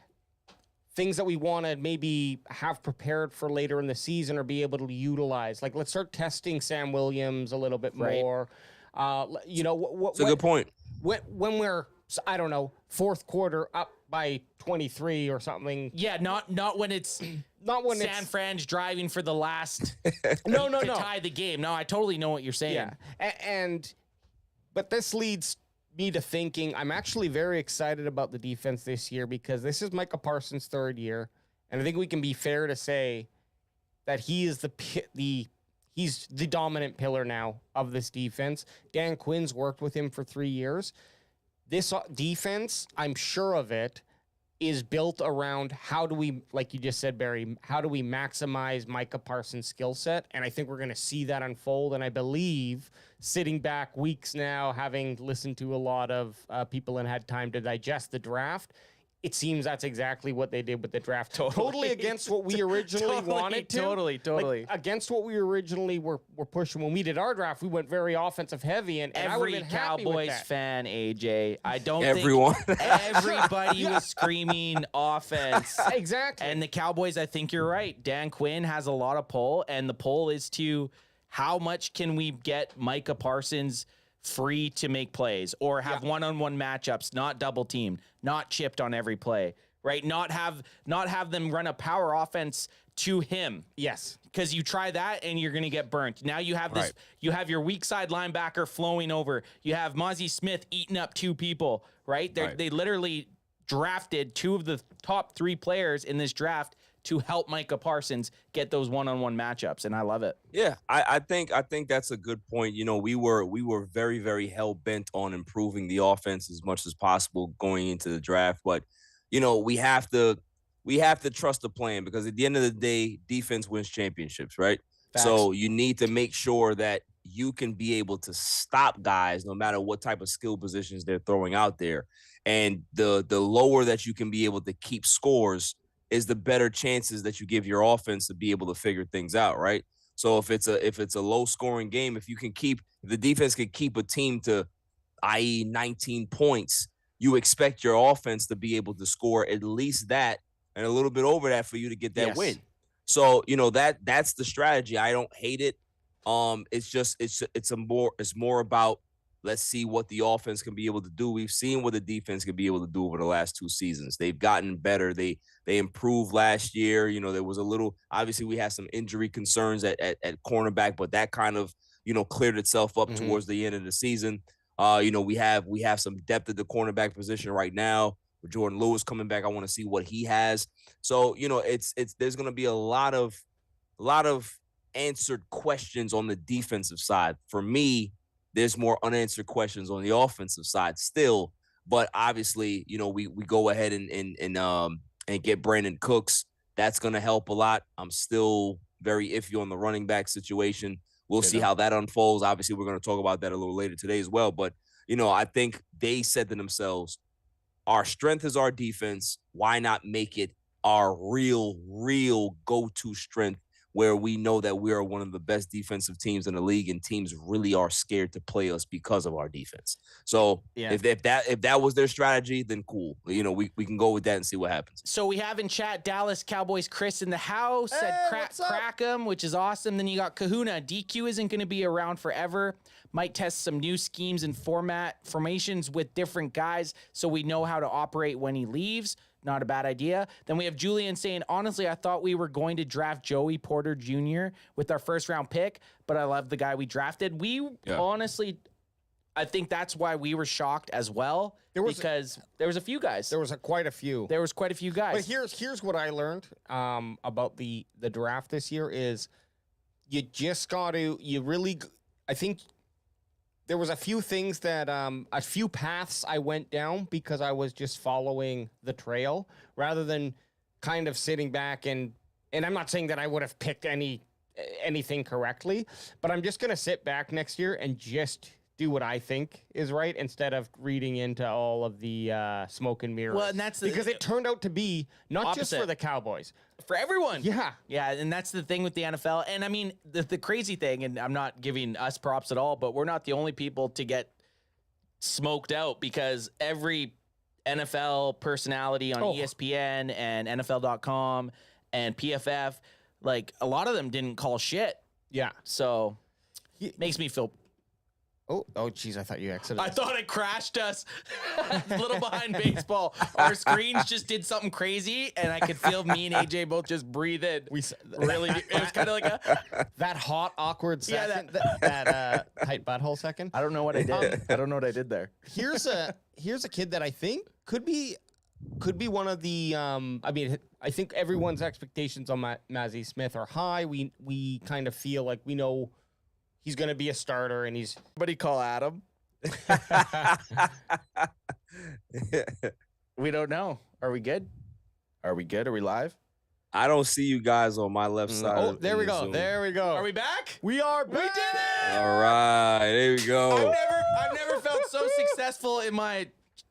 things that we want to maybe have prepared for later in the season or be able to utilize. Like, let's start testing Sam Williams a little bit more. It's a good point. When we're, I don't know, fourth quarter up by 23 or something. Yeah, not when it's San Fran's driving for the last no tie the game. No, I totally know what you're saying. Yeah, but this leads me to thinking I'm actually very excited about the defense this year, because this is Micah Parsons' third year, and I think we can be fair to say that he is he's the dominant pillar now of this defense. Dan Quinn's worked with him for 3 years. This defense, I'm sure of it, is built around how do we, like you just said, Barry, how do we maximize Micah Parsons' skill set? And I think we're going to see that unfold. And I believe, sitting back weeks now, having listened to a lot of people and had time to digest the draft, it seems that's exactly what they did with the draft. Totally against what we originally wanted to. Totally. Like, against what we originally were pushing. When we did our draft, we went very offensive heavy. And every Cowboys fan, AJ, I don't Everyone. think everybody was screaming offense. Exactly. And the Cowboys, I think you're right. Dan Quinn has a lot of pull, and the pull is to how much can we get Micah Parsons free to make plays, or have one-on-one matchups, not double teamed, not chipped on every play, right? Not have them run a power offense to him. Yes. Because you try that and you're going to get burnt. Now you have this, you have your weak side linebacker flowing over. You have Mozzie Smith eating up 2 people, right? They literally drafted 2 of the top 3 players in this draft to help Micah Parsons get those one-on-one matchups, and I love it. Yeah, I think that's a good point. We were very, very hell-bent on improving the offense as much as possible going into the draft, but we have to trust the plan, because at the end of the day, defense wins championships, right? Facts. So you need to make sure that you can be able to stop guys no matter what type of skill positions they're throwing out there. And the lower that you can be able to keep scores is the better chances that you give your offense to be able to figure things out, right? So if it's a low scoring game, if the defense can keep a team to, i.e., 19 points, you expect your offense to be able to score at least that and a little bit over that for you to get that Yes. win. So, that's the strategy. I don't hate it. It's more about, let's see what the offense can be able to do. We've seen what the defense can be able to do over the last 2 seasons. They've gotten better. They improved last year. There was obviously we had some injury concerns at cornerback, but that kind of, cleared itself up towards the end of the season. We have some depth at the cornerback position right now. With Jordan Lewis coming back, I want to see what he has. So, there's going to be a lot of answered questions on the defensive side. For me, there's more unanswered questions on the offensive side still. But obviously, we go ahead and get Brandon Cooks. That's going to help a lot. I'm still very iffy on the running back situation. We'll see how that unfolds. Obviously, we're going to talk about that a little later today as well. But, I think they said to themselves, our strength is our defense. Why not make it our real go-to strength, where we know that we are one of the best defensive teams in the league, and teams really are scared to play us because of our defense. So if that was their strategy, then cool. We can go with that and see what happens. So we have in chat Dallas Cowboys Chris in the house said crack him, which is awesome. Then you got Kahuna. DQ isn't going to be around forever. Might test some new schemes and formations with different guys so we know how to operate when he leaves. Not a bad idea. Then we have Julian saying, honestly, I thought we were going to draft Joey Porter Jr. with our first-round pick, but I love the guy we drafted. Honestly, I think that's why we were shocked as well, because there was a few guys. There was quite a few. There was quite a few guys. But here's what I learned about the draft this year is you just got to, I think there was a few things that, a few paths I went down because I was just following the trail rather than kind of sitting back and I'm not saying that I would have picked anything correctly, but I'm just going to sit back next year and just do what I think is right instead of reading into all of the smoke and mirrors. Well, and that's because it turned out to be not just for the Cowboys. For everyone. Yeah. Yeah, and that's the thing with the NFL. And I mean, the crazy thing, and I'm not giving us props at all, but we're not the only people to get smoked out, because every NFL personality on ESPN and NFL.com and PFF, like a lot of them didn't call shit. Yeah. So makes me feel... Oh, geez, I thought you exited. I thought it crashed us a little behind baseball. Our screens just did something crazy, and I could feel me and AJ both just breathe in. It was kind of like that hot, awkward second, that tight butthole second. I don't know what I did. I don't know what I did there. Here's a kid that I think could be one of the. I think everyone's expectations on Mazzy Smith are high. We kind of feel like we know he's going to be a starter, and he's... Somebody call Adam. We don't know. Are we good? Are we good? Are we live? I don't see you guys on my left side. Oh, there we go. Zoom. There we go. Are we back? We are back. We did it! All right. There we go. I've never felt so successful in my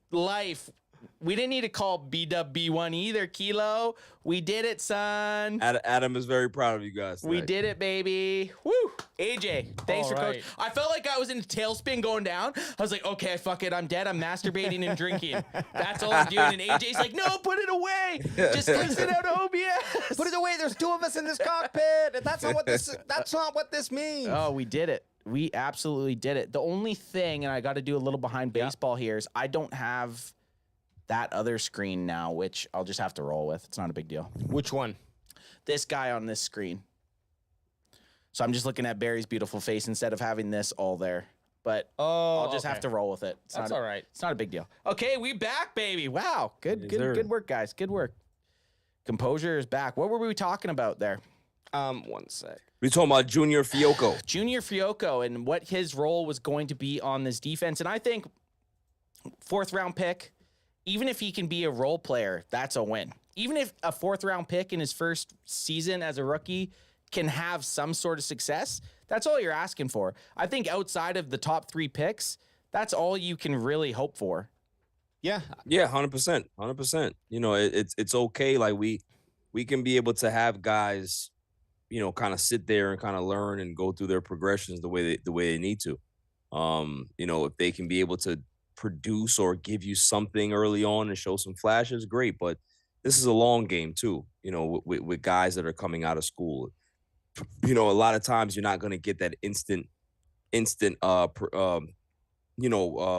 life. We didn't need to call BW1 either, Kilo. We did it, son. Adam is very proud of you guys tonight. We did it, baby. Woo. AJ, thanks for coaching. I felt like I was in a tailspin going down. I was like, okay, fuck it. I'm dead. I'm masturbating and drinking. That's all I'm doing. And AJ's like, no, put it away. Just listen out OBS. Put it away. There's 2 of us in this cockpit. And that's not what this means. Oh, we did it. We absolutely did it. The only thing, and I got to do a little behind baseball here, is I don't have that other screen now, which I'll just have to roll with. It's not a big deal. Which one? This guy on this screen. So I'm just looking at Barry's beautiful face instead of having this all there. But I'll just have to roll with it. That's all right. It's not a big deal. Okay, we back, baby. Wow. Good work, guys. Good work. Composure is back. What were we talking about there? One sec. We're talking about Junior Fiocco. Junior Fiocco and what his role was going to be on this defense. And I think 4th round pick, even if he can be a role player, that's a win. Even if a 4th round pick in his first season as a rookie can have some sort of success, that's all you're asking for. I think outside of the top 3 picks, that's all you can really hope for. Yeah. Yeah, 100%. 100%. You know, it's okay. Like we can be able to have guys, kind of sit there and kind of learn and go through their progressions the way they need to. If they can be able to produce or give you something early on and show some flashes, great. But this is a long game too, with guys that are coming out of school. A lot of times you're not going to get that instant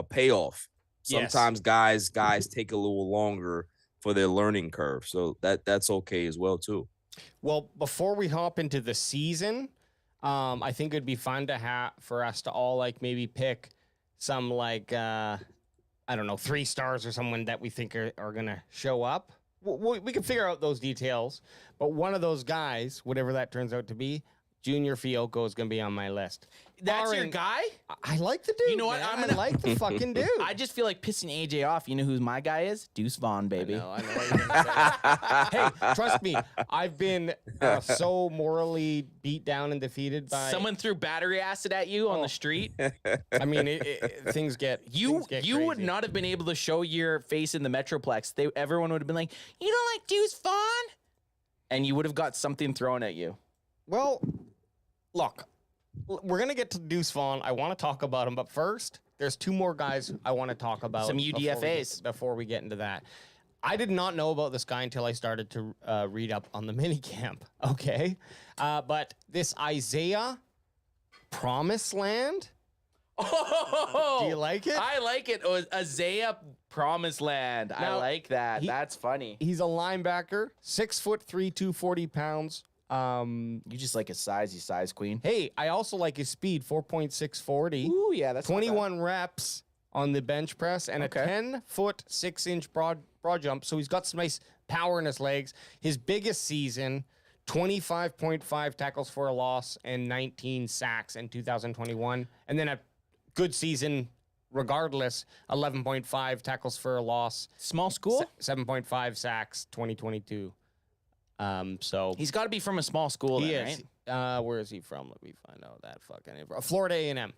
payoff. Yes. Sometimes guys take a little longer for their learning curve. So that's okay as well too. Well, before we hop into the season, I think it'd be fun to for us to all like maybe pick some like I don't know, 3 stars or someone that we think are gonna show up. We can figure out those details, but one of those guys, whatever that turns out to be, Junior Fiocco is gonna be on my list. That's your guy? I like the dude. You know what? Man. I like the fucking dude. I just feel like pissing AJ off. You know who my guy is? Deuce Vaughn, baby. I know what you're gonna say. Hey, trust me, I've been so morally beat down and defeated by someone threw battery acid at you on the street. I mean, things get You crazy. would not have been able to show your face in the Metroplex. Everyone would have been like, "You don't like Deuce Vaughn?" And you would have got something thrown at you. Well, look, we're going to get to Deuce Vaughn. I want to talk about him, but first, there's 2 more guys I want to talk about. Some UDFAs. Before we get into that. I did not know about this guy until I started to read up on the minicamp, okay? But this Isaiah Promised Land, Oh, do you like it? I like it. Isaiah Promised Land. I Now, like that. That's funny. he's a linebacker, 6'3", 240 pounds. You just like his size, you size queen. Hey, I also like his speed, 4.640. Ooh, yeah, that's not bad. 21 reps on the bench press and Okay. a 10-foot, 6-inch broad jump. So he's got some nice power in his legs. His biggest season, 25.5 tackles for a loss and 19 sacks in 2021. And then a good season regardless, 11.5 tackles for a loss. Small school? 7.5 sacks, 2022. So He's got to be from a small school, he then, is. right? Where is he from? Let me find out that fucking info. Florida A&M.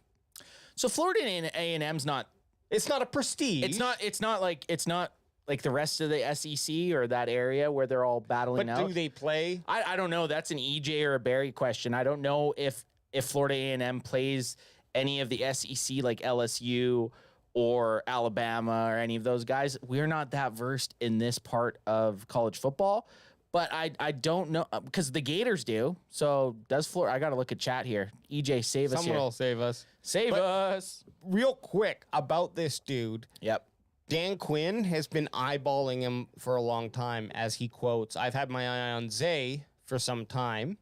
So Florida A&M's not. It's not a prestige. It's not like the rest of the SEC or that area where they're all battling But out. do they play? I don't know. That's an EJ or a Barry question. I don't know if Florida A&M plays any of the SEC like LSU or Alabama or any of those guys. We're not that versed in this part of college football, but I don't know because the Gators do. So does Florida? I got to look at chat here. EJ, save us Someone here. will save us. Save us. Real quick about this dude. Yep. Dan Quinn has been eyeballing him for a long time, as he quotes, "I've had my eye on Zay for some time.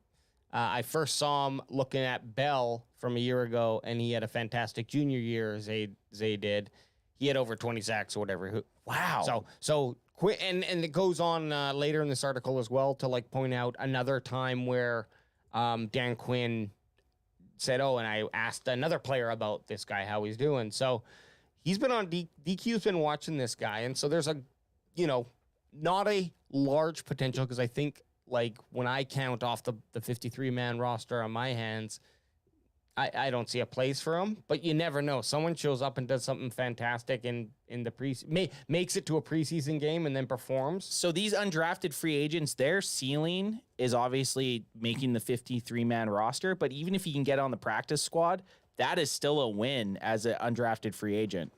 I first saw him looking at Bell from a year ago, and he had a fantastic junior year, Zay did. He had over 20 sacks or whatever. Wow. So quit, and it goes on later in this article as well to like point out another time where Dan Quinn said, "Oh, and I asked another player about this guy, how he's doing." So he's been on DQ's been watching this guy, and so there's not a large potential because I think like when I count off the 53-man roster on my hands, I don't see a place for him, but you never know. Someone shows up and does something fantastic in the makes it to a preseason game and then performs. So these undrafted free agents, their ceiling is obviously making the 53-man roster, but even if he can get on the practice squad, that is still a win as an undrafted free agent.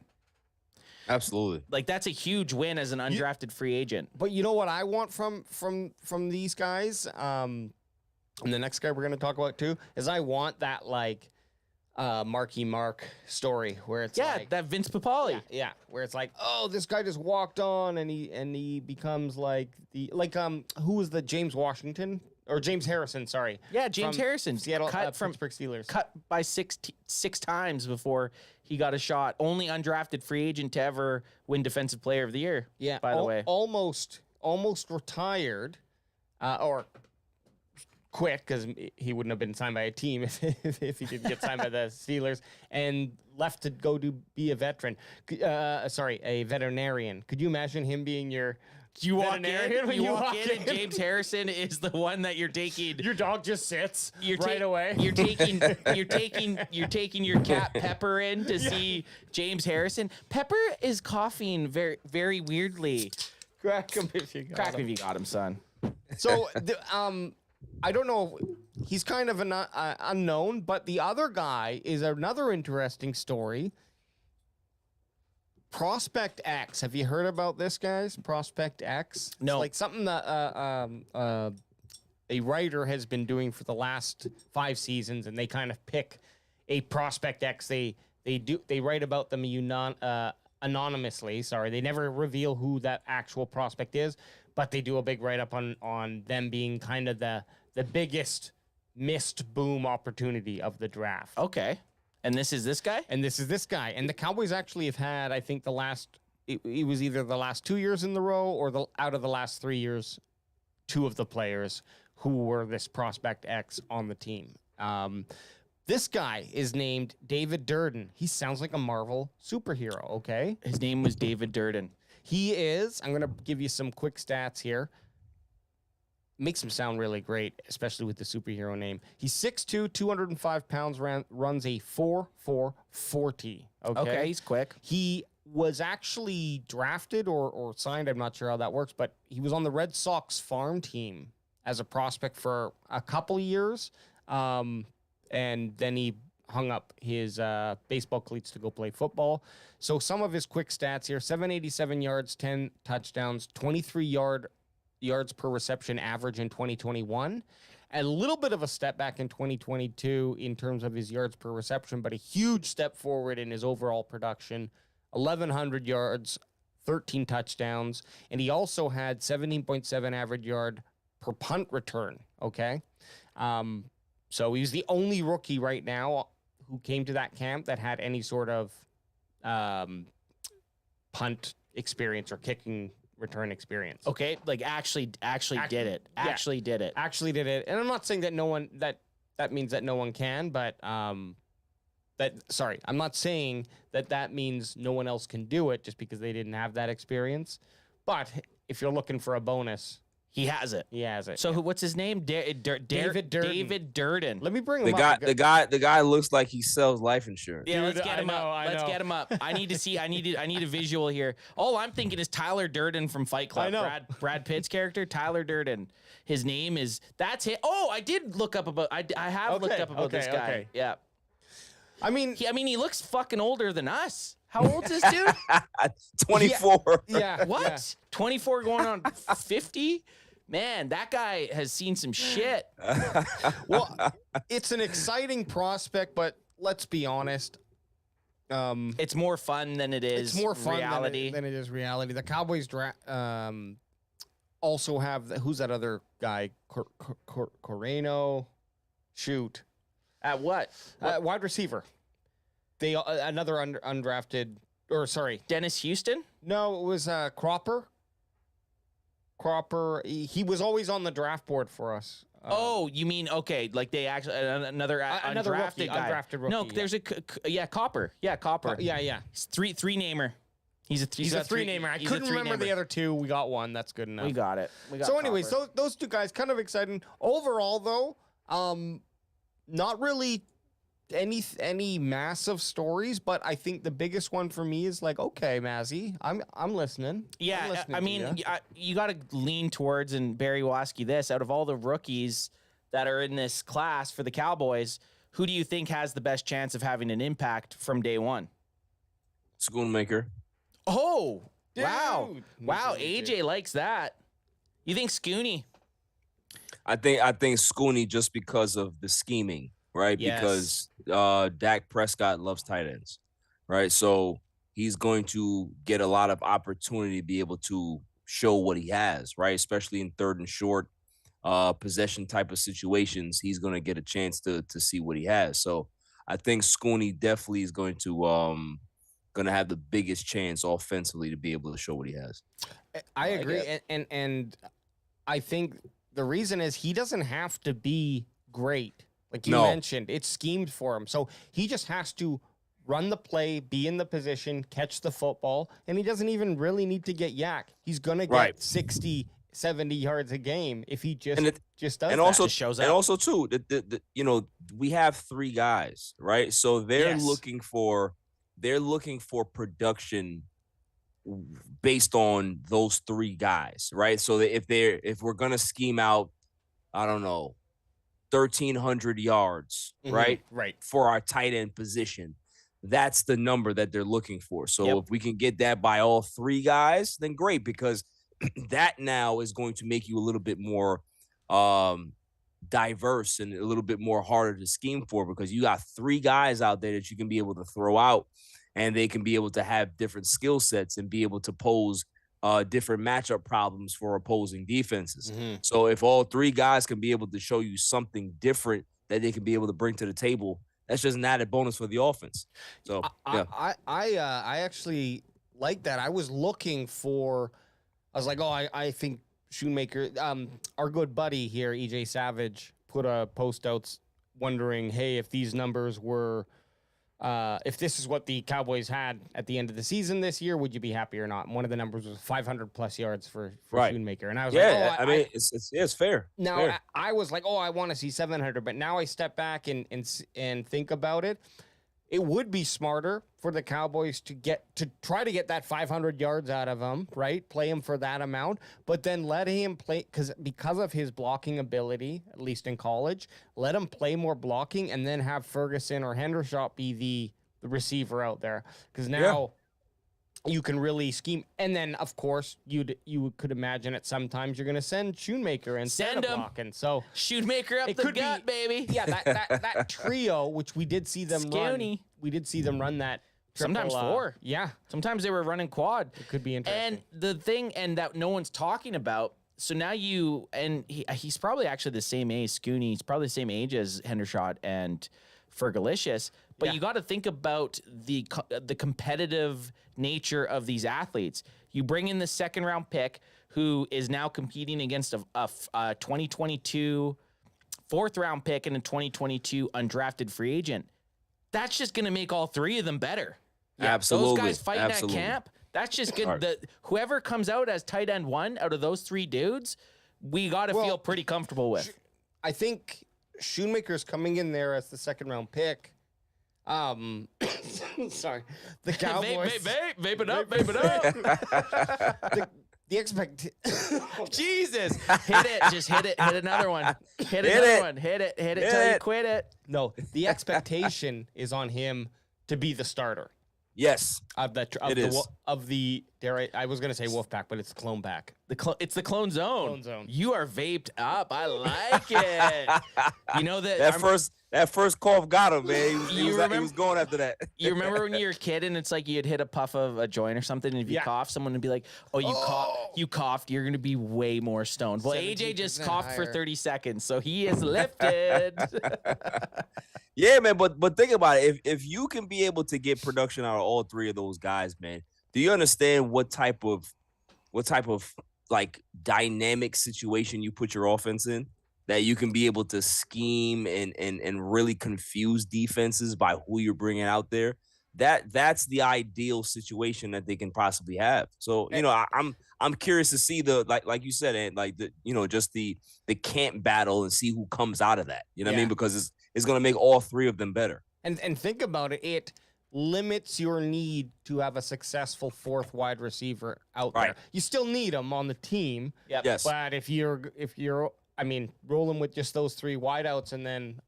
Absolutely. Like that's a huge win as an undrafted free agent. But you know what I want from these guys, and the next guy we're going to talk about too, is I want that like Marky Mark story where it's like, that Vince Papale. yeah, where it's like, oh, this guy just walked on and he becomes like who was the James Washington or James Harrison? Sorry, Yeah, James from Harrison Seattle cut from Pittsburgh Steelers. cut by six times before he got a shot. Only undrafted free agent to ever win Defensive Player of the Year. Yeah, by the way. almost retired, or quit because he wouldn't have been signed by a team if he didn't get signed by the Steelers, and left to go be a veteran. A veterinarian. Could you imagine him being your veterinarian when you walk in, and James Harrison is the one that you're taking. Your dog just sits You're right away. You're taking your cat Pepper in to see James Harrison. Pepper is coughing very, very weirdly. Crack him if you got Crack me him. if you got him, son. So I don't know. He's kind of an unknown, but the other guy is another interesting story. Prospect X. Have you heard about this, guys? Prospect X? No. It's like something that a writer has been doing for the last 5 seasons, and they kind of pick a Prospect X. They write about them anonymously. Sorry, they never reveal who that actual prospect is, but they do a big write-up on them being kind of the biggest missed boom opportunity of the draft. Okay. And this is this guy? And this is this guy. And the Cowboys actually have had, I think, it was either the last 2 years in the row or out of the last 3 years, 2 of the players who were this Prospect X on the team. This guy is named David Durden. He sounds like a Marvel superhero, okay? His name was David Durden. He is, I'm going to give you some quick stats here. Makes him sound really great, especially with the superhero name. He's 6'2", 205 pounds, runs a 4.40. Okay, he's quick. He was actually drafted or signed, I'm not sure how that works, but he was on the Red Sox farm team as a prospect for a couple of years. And then he hung up his baseball cleats to go play football. So some of his quick stats here: 787 yards, 10 touchdowns, 23 yards per reception average in 2021. A little bit of a step back in 2022 in terms of his yards per reception, but a huge step forward in his overall production. 1,100 yards, 13 touchdowns, and he also had 17.7 average yard per punt return, okay? So he's the only rookie right now who came to that camp that had any sort of punt experience or kicking return experience. Okay, like actually did it. Yeah. Actually did it. Actually did it. And I'm not saying that that means that no one can, but I'm not saying that means no one else can do it just because they didn't have that experience. But if you're looking for a bonus, he has it. he has it. So what's his name? David Durden. David Durden. Let me bring The him guy, up. the guy looks like he sells life insurance. Yeah, Dude, let's get him up. Let's know. get him up. I need to see. I need a visual here. All I'm thinking is Tyler Durden from Fight Club. I know. Brad Pitt's character, Tyler Durden. His name is. That's it. Oh, I did look up about. I have looked up about this guy. Okay. Yeah. I mean, He looks fucking older than us. How old's this dude? 24. yeah. What? yeah. 24 going on 50? Man, that guy has seen some shit. Well, it's an exciting prospect, but let's be honest. It's more fun than it is It's more fun reality. than it is reality. The Cowboys also have who's that other guy? Coreno. Shoot. At what? Wide receiver. They another undrafted, or sorry, Dennis Houston? no, it was Cropper. He was always on the draft board for us. Oh, you mean okay? Like they actually another Another undrafted rookie, guy. undrafted rookie, No, yeah. there's Copper. Yeah, Copper. Yeah. He's three namer. He's a a three-namer. I couldn't remember the other two. We got one. That's good enough. We got it. So anyways, those two guys, kind of exciting. Overall, though, not really any massive stories, but I think the biggest one for me is like, okay, Mazzy, I'm listening. Yeah, I'm listening I to mean, ya. you got to lean towards, and Barry Waski this, out of all the rookies that are in this class for the Cowboys, who do you think has the best chance of having an impact from day one? Schoonmaker. Oh, Dude. wow. Wow, Dude. AJ likes that. You think Scooney? I think Scooney just because of the scheming, right? Yes. Because Dak Prescott loves tight ends, right? So he's going to get a lot of opportunity to be able to show what he has, right? Especially in third and short possession type of situations, he's going to get a chance to see what he has. So I think Scooney definitely is going to have the biggest chance offensively to be able to show what he has. I agree, and I think the reason is he doesn't have to be great. Like you mentioned, it's schemed for him. So he just has to run the play, be in the position, catch the football, and he doesn't even really need to get yak. He's going to get 60, 70 yards a game if he just does and that. also Just shows up. And also too, we have 3 guys, right? So they're looking for production based on those three guys, right? So that if we're gonna scheme out, I don't know, 1,300 yards, right? Right. For our tight end position. That's the number that they're looking for. So Yep. if we can get that by all three guys, then great, because that now is going to make you a little bit more diverse and a little bit more harder to scheme for, because you got three guys out there that you can be able to throw out, and they can be able to have different skill sets and be able to pose different matchup problems for opposing defenses. So if all three guys can be able to show you something different that they can be able to bring to the table, that's just an added bonus for the offense. So yeah, I actually like that. I was looking for. I was like, I think Shoemaker, our good buddy here, EJ Savage, put a post out wondering, hey, if these numbers were. If this is what the Cowboys had at the end of the season this year, would you be happy or not? And one of the numbers was 500 plus yards for Right. Shoemaker, and I was yeah. like, I mean, it's fair. now Fair. I was like, I want to see 700, but now I step back and think about it. It would be smarter for the Cowboys to try to get that 500 yards out of him, right? Play him for that amount, but then let him play because of his blocking ability, at least in college, let him play more blocking, and then have Ferguson or Hendershot be the receiver out there, because now you can really scheme. And then, of course, you could imagine it. Sometimes you're going to send Shoemaker and Send him. blocking. So Shoemaker up it the could gut, baby. yeah, that trio, which we did see them run. Skinny. We did see them run that. Sometimes triple, four. Yeah, Sometimes they were running quad. it could be interesting. And the thing, and that no one's talking about. So now he's probably actually the same age, Scooney. He's probably the same age as Hendershot and Fergalicious. But you got to think about the competitive nature of these athletes. You bring in the second round pick who is now competing against a 2022 fourth round pick and a 2022 undrafted free agent. That's just going to make all three of them better. Yeah, absolutely. Those guys fighting Absolutely. at camp, that's just good. Whoever comes out as tight end one out of those three dudes, we got to feel pretty comfortable with. I think Shoemaker's coming in there as the second round pick. Sorry, the Cowboys. Vape it up. The Jesus, hit it, just hit it, hit another one, hit another one, hit it till you quit it. No, the expectation is on him to be the starter Yes. of the I was gonna say Wolfpack, but it's the Clone Pack. It's the clone zone. Clone zone. You are vaped up. I like it. You know that first cough got him, man. He was going after that. You remember when you were a kid and it's like you'd hit a puff of a joint or something, and if you cough, someone would be like, "Oh, you coughed. You're gonna be way more stoned." Well, AJ just coughed for 30 seconds, so he is lifted. Yeah, man, but think about it. If you can be able to get production out of all three of those guys, man, do you understand what type of like dynamic situation you put your offense in? That you can be able to scheme and really confuse defenses by who you're bringing out there. That's the ideal situation that they can possibly have. So, you know, I'm curious to see like you said, and like just the camp battle and see who comes out of that. You know what I mean? Because it's going to make all three of them better. And think about it. It limits your need to have a successful fourth wide receiver out there. You still need them on the team. Yep. Yes. But if you're rolling with just those three wideouts and then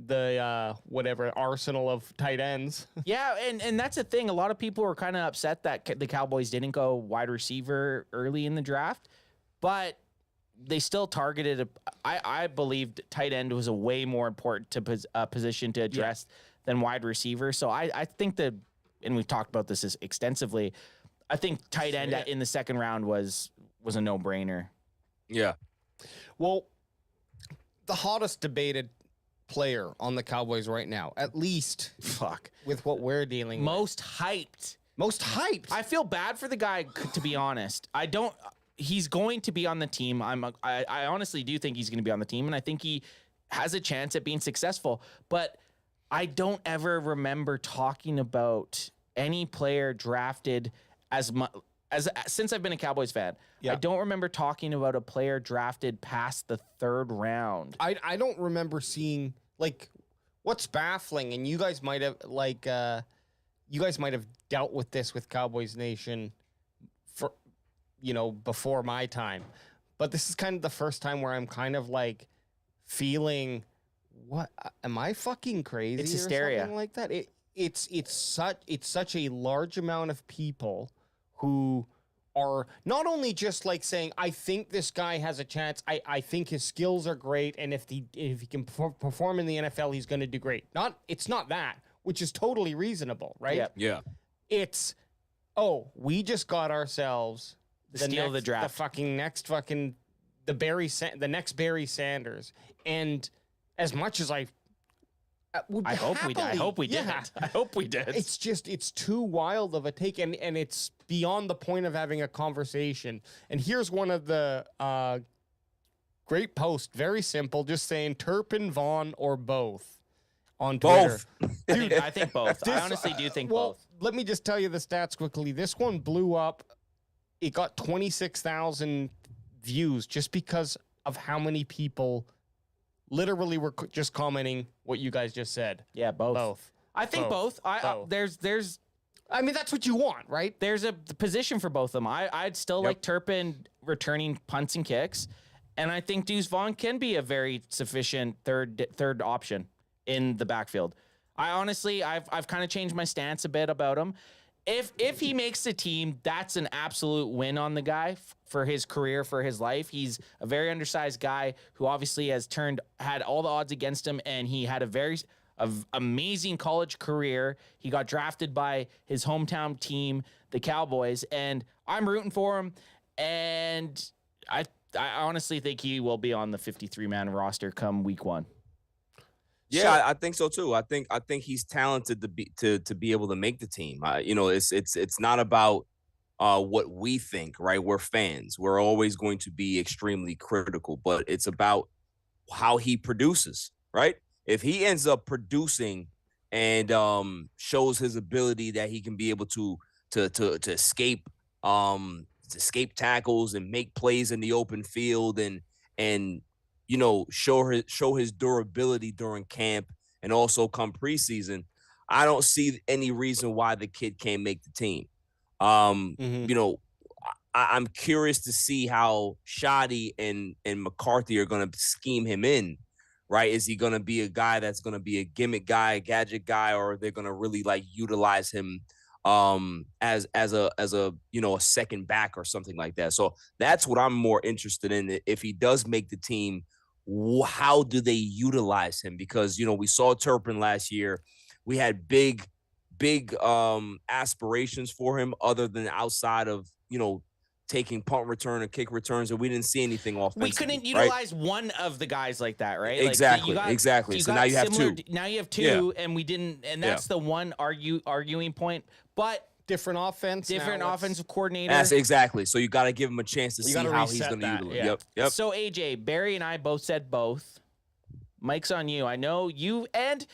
the whatever arsenal of tight ends. Yeah, and that's the thing. A lot of people were kind of upset that the Cowboys didn't go wide receiver early in the draft, but they still targeted. I believed tight end was a way more important position to address than wide receiver. So I think that, and we've talked about this extensively, I think tight end in the second round was a no-brainer. Yeah. Well, the hottest debated player on the Cowboys right now, at least with what we're dealing Most hyped. Most hyped. I feel bad for the guy, to be honest. He's going to be on the team. I honestly do think he's going to be on the team, and I think he has a chance at being successful. But I don't ever remember talking about any player drafted as much since I've been a Cowboys fan. I don't remember talking about a player drafted past the third round. I don't remember seeing, like, what's baffling, and you guys might have dealt with this with Cowboys Nation before my time. But this is kind of the first time where I'm kind of like feeling, what am I fucking crazy? It's or hysteria. something like that. It's such a large amount of people who are not only just like saying, I think this guy has a chance. I think his skills are great, and if he can perform in the NFL, he's going to do great. It's not that, which is totally reasonable, right? Yep. Yeah. It's we just got ourselves Steal of the draft. the next Barry Sanders, and as much as I hope we did. I hope we did. It's too wild of a take, and it's beyond the point of having a conversation. And here's one of the great posts, very simple, just saying Turpin, Vaughn, or both on Twitter. Both. Dude, I think both. I honestly do think both. Let me just tell you the stats quickly. This one blew up. It got 26,000 views just because of how many people literally were just commenting what you guys just said. Yeah, both. I think both. Both. There's I mean, that's what you want, right? there's a position for both of them. I'd still like Turpin returning punts and kicks, and I think Deuce Vaughn can be a very sufficient third option in the backfield. I honestly, I've kind of changed my stance a bit about him. If he makes the team, that's an absolute win on the guy for his career, for his life. He's a very undersized guy who obviously had all the odds against him, and he had a very amazing college career. He got drafted by his hometown team, the Cowboys, and I'm rooting for him. And I honestly think he will be on the 53-man roster come week 1. Yeah, I think so too. I think he's talented to be able to make the team. It's not about what we think, right? We're fans. We're always going to be extremely critical, but it's about how he produces, right? If he ends up producing and shows his ability that he can be able to escape tackles and make plays in the open field and show his durability during camp and also come preseason, I don't see any reason why the kid can't make the team. I'm curious to see how Shoddy and McCarthy are going to scheme him in, right? Is he going to be a guy that's going to be a gimmick guy, a gadget guy, or are they going to really like utilize him as a second back or something like that? So that's what I'm more interested in. If he does make the team, how do they utilize him? Because, we saw Turpin last year. We had big aspirations for him other than outside of, taking punt return and kick returns, and we didn't see anything offensively. We couldn't utilize one of the guys like that, right? Exactly. So now you have two. Now you have two, and we didn't, and that's the one arguing point. But different offensive coordinator. That's exactly. So you got to give him a chance to see how he's going to utilize it. Yep. So AJ, Barry and I both said both. Mike's on you. I know you. And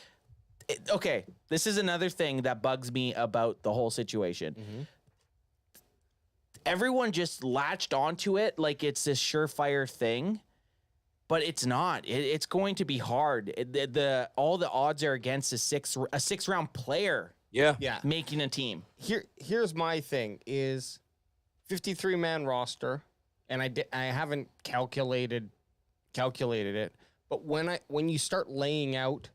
okay, this is another thing that bugs me about the whole situation. Mm-hmm. Everyone just latched onto it like it's this surefire thing, but it's not. It's going to be hard. All the odds are against a six-round player. Yeah. Making a team. Here's my thing is 53-man roster, and I haven't calculated it, but when you start laying out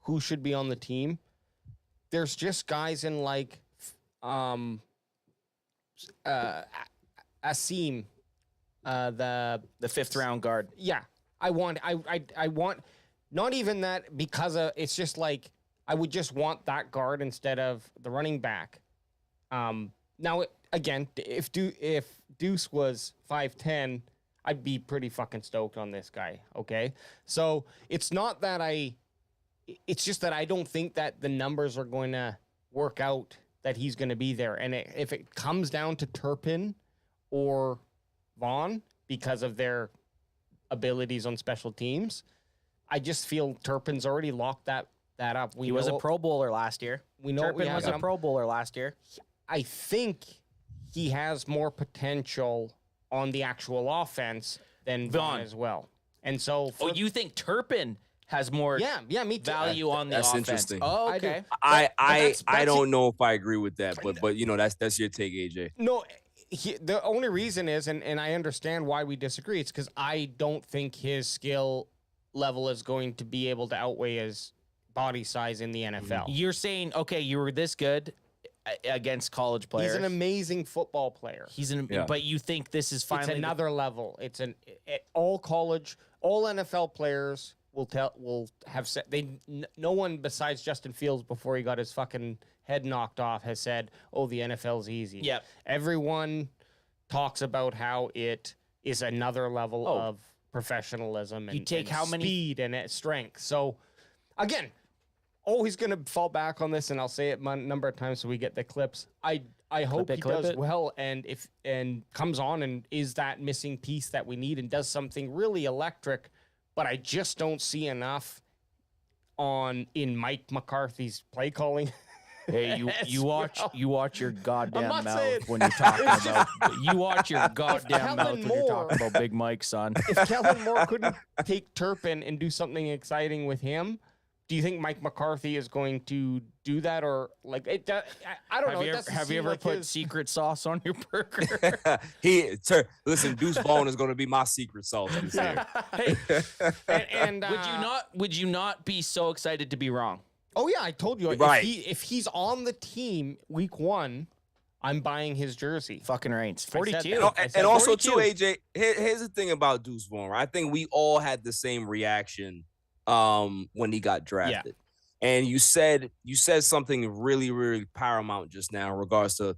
who should be on the team, there's just guys in like Asim, the 5th round guard. Yeah. I want not even that because it's just like I would just want that guard instead of the running back. Now again, if Deuce was 5'10", I'd be pretty fucking stoked on this guy. Okay, so it's not that it's just that I don't think that the numbers are going to work out that he's going to be there, and if it comes down to Turpin or Vaughn because of their abilities on special teams, I just feel Turpin's already locked that up. He was a Pro Bowler last year. We know Turpin was a Pro Bowler last year. I think he has more potential on the actual offense than Vaughn as well. And so, you think Turpin has more me too. value on the offense? That's interesting. Oh, okay. I don't know if I agree with that, but that's your take, AJ. No, the only reason is, and I understand why we disagree, it's because I don't think his skill level is going to be able to outweigh his body size in the NFL. You're saying, okay, you were this good against college players. He's an amazing football player. But you think this is finally It's another level. It's all college, all NFL players will have said no one besides Justin Fields before he got his fucking head knocked off has said, "Oh, the NFL's easy." Yep. Everyone talks about how it is another level of professionalism and, You take and how many- speed and strength. So again, always going to fall back on this, and I'll say it a number of times so we get the clips. I hope he does well, and comes on and is that missing piece that we need and does something really electric. But I just don't see enough in Mike McCarthy's play calling. Hey, you watch your goddamn not mouth saying- when you're talking about. You watch your goddamn mouth Kellen when you're Moore- talking about Big Mike, son. If Kellen Moore couldn't take Turpin and do something exciting with him, do you think Mike McCarthy is going to do that, or like it? I don't know. Have you ever put secret sauce on your burger? Listen, Deuce Vaughn is going to be my secret sauce this year. and Would you not be so excited to be wrong? Oh yeah, I told you. Right. If he's on the team week 1, I'm buying his jersey. Fucking Reigns, I 42. said that. And also 42. too, AJ. Here's the thing about Deuce Vaughn. Right? I think we all had the same reaction when he got drafted. And you said something really, really paramount just now in regards to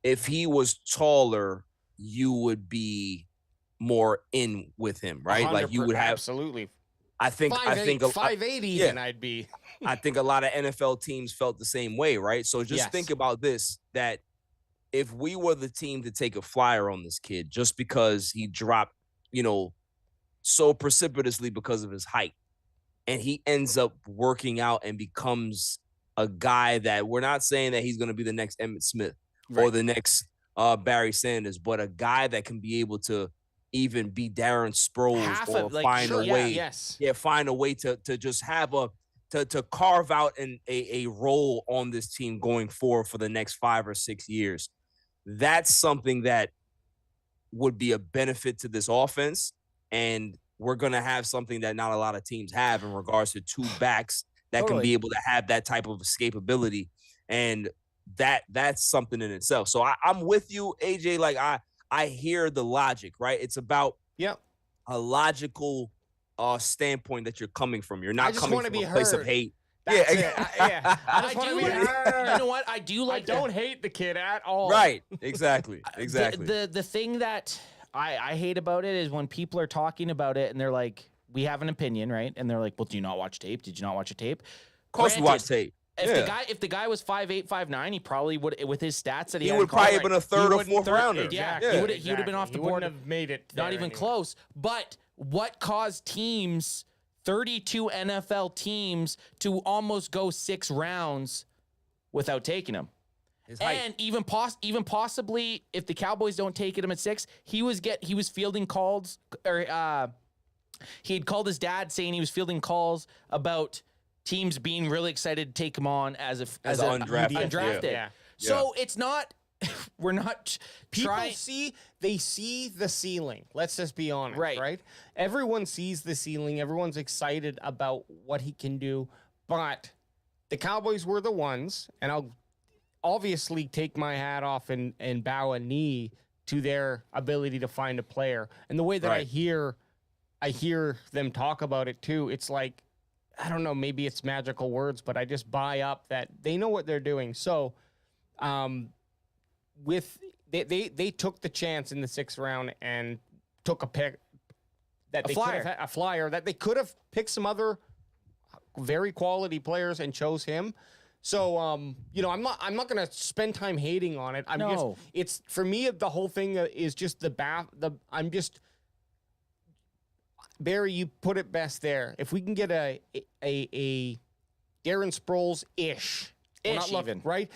if he was taller, you would be more in with him, right? Like you would have absolutely. I think 5'8" even I'd be. I think a lot of NFL teams felt the same way, right? So just think about this, that if we were the team to take a flyer on this kid just because he dropped, so precipitously because of his height, and he ends up working out and becomes a guy that we're not saying that he's going to be the next Emmitt Smith or the next Barry Sanders, but a guy that can be able to even be Darren Sproles find a way to just have to carve out a role on this team going forward for the next 5 or 6 years. That's something that would be a benefit to this offense, and we're going to have something that not a lot of teams have in regards to 2 backs that can be able to have that type of escapability, and that's something in itself. So I'm with you, AJ. Like I hear the logic, right? It's about a logical standpoint that you're coming from. You're not coming from a place of hate. That's it. I just want to be heard. You know what? I do like. I don't hate the kid at all. Right. Exactly. The thing that I hate about it is when people are talking about it and they're like, we have an opinion, right? And they're like, well, do you not watch tape? Did you not watch a tape? Of course we watch tape. If the guy was 5'8", 5'9", he probably would, with his stats that he had would probably have been a third or fourth rounder. He would have been off the board. Wouldn't have made it. Not even close. But what caused teams, 32 NFL teams, to almost go 6 rounds without taking him? And even possibly, if the Cowboys don't take him at 6, he was fielding calls, or he had called his dad saying he was fielding calls about teams being really excited to take him on as undrafted. Yeah. So it's not. We're not. People see the ceiling. Let's just be honest, right? Everyone sees the ceiling. Everyone's excited about what he can do, but the Cowboys were the ones, and I'll obviously take my hat off and bow a knee to their ability to find a player. And the way that I hear them talk about it too, it's like, I don't know, maybe it's magical words, but I just buy up that they know what they're doing. So, they took the chance in the 6th round and took a pick that they could have had, a flyer that they could have picked some other very quality players and chose him. So, I'm not going to spend time hating on it. It's for me, the whole thing is just Barry, you put it best there. If we can get a Darren Sproles-ish, right?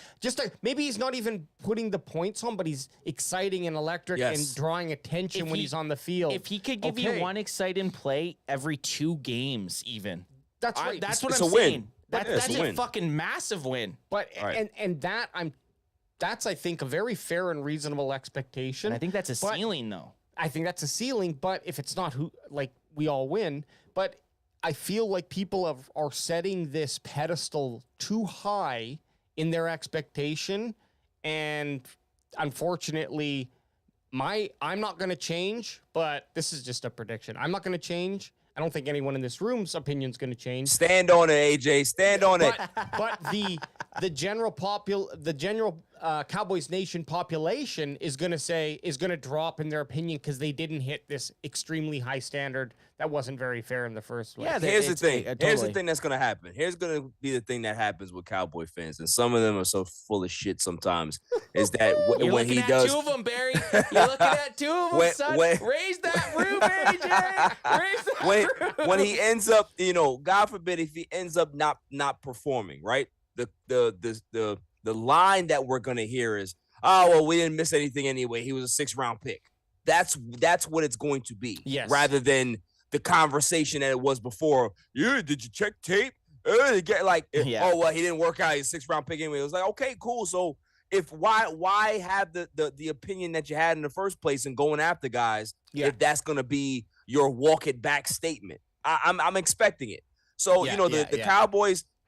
Maybe he's not even putting the points on, but he's exciting and electric and drawing attention when he's on the field. If he could give you one exciting play every 2 games, even. That's right. That's what I'm saying. That's a fucking massive win. But and that I think, a very fair and reasonable expectation. And I think that's a But- ceiling, though. I think that's a ceiling, but if it's not we all win. But I feel like people are setting this pedestal too high in their expectation. And unfortunately, I'm not going to change, but this is just a prediction. I'm not going to change. I don't think anyone in this room's opinion is going to change. Stand on it, AJ. Stand on it. But the general Cowboys Nation population is going to drop in their opinion because they didn't hit this extremely high standard that wasn't very fair in the first place. Yeah, Here's the thing. totally. Here's the thing that's gonna happen. Here's gonna be the thing that happens with Cowboy fans, and some of them are so full of shit sometimes. Is that You're when looking he at does? two of them, Barry. You're looking at two of them, son. Raise that roof, AJ. Raise that roof. When he ends up, God forbid if he ends up not performing, right? The line that we're gonna hear is, oh well, we didn't miss anything anyway. He was a 6th-round pick. That's what it's going to be. Yes. Rather than the conversation that it was before. Yeah, did you check tape? Get oh well, he didn't work out. He's a 6th-round pick anyway. It was like, okay, cool. So why have the opinion that you had in the first place and going after guys if that's gonna be your walk it back statement? I'm expecting it. So the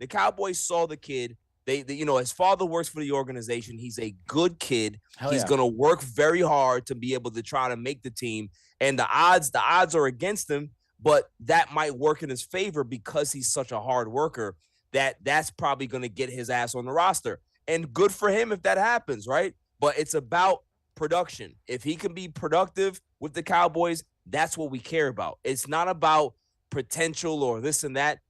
Cowboys saw the kid. They his father works for the organization. He's a good kid. He's gonna work very hard to be able to try to make the team. And the odds are against him, but that might work in his favor because he's such a hard worker. That's probably gonna get his ass on the roster. And good for him if that happens, right? But it's about production. If he can be productive with the Cowboys, that's what we care about. It's not about potential or this and that.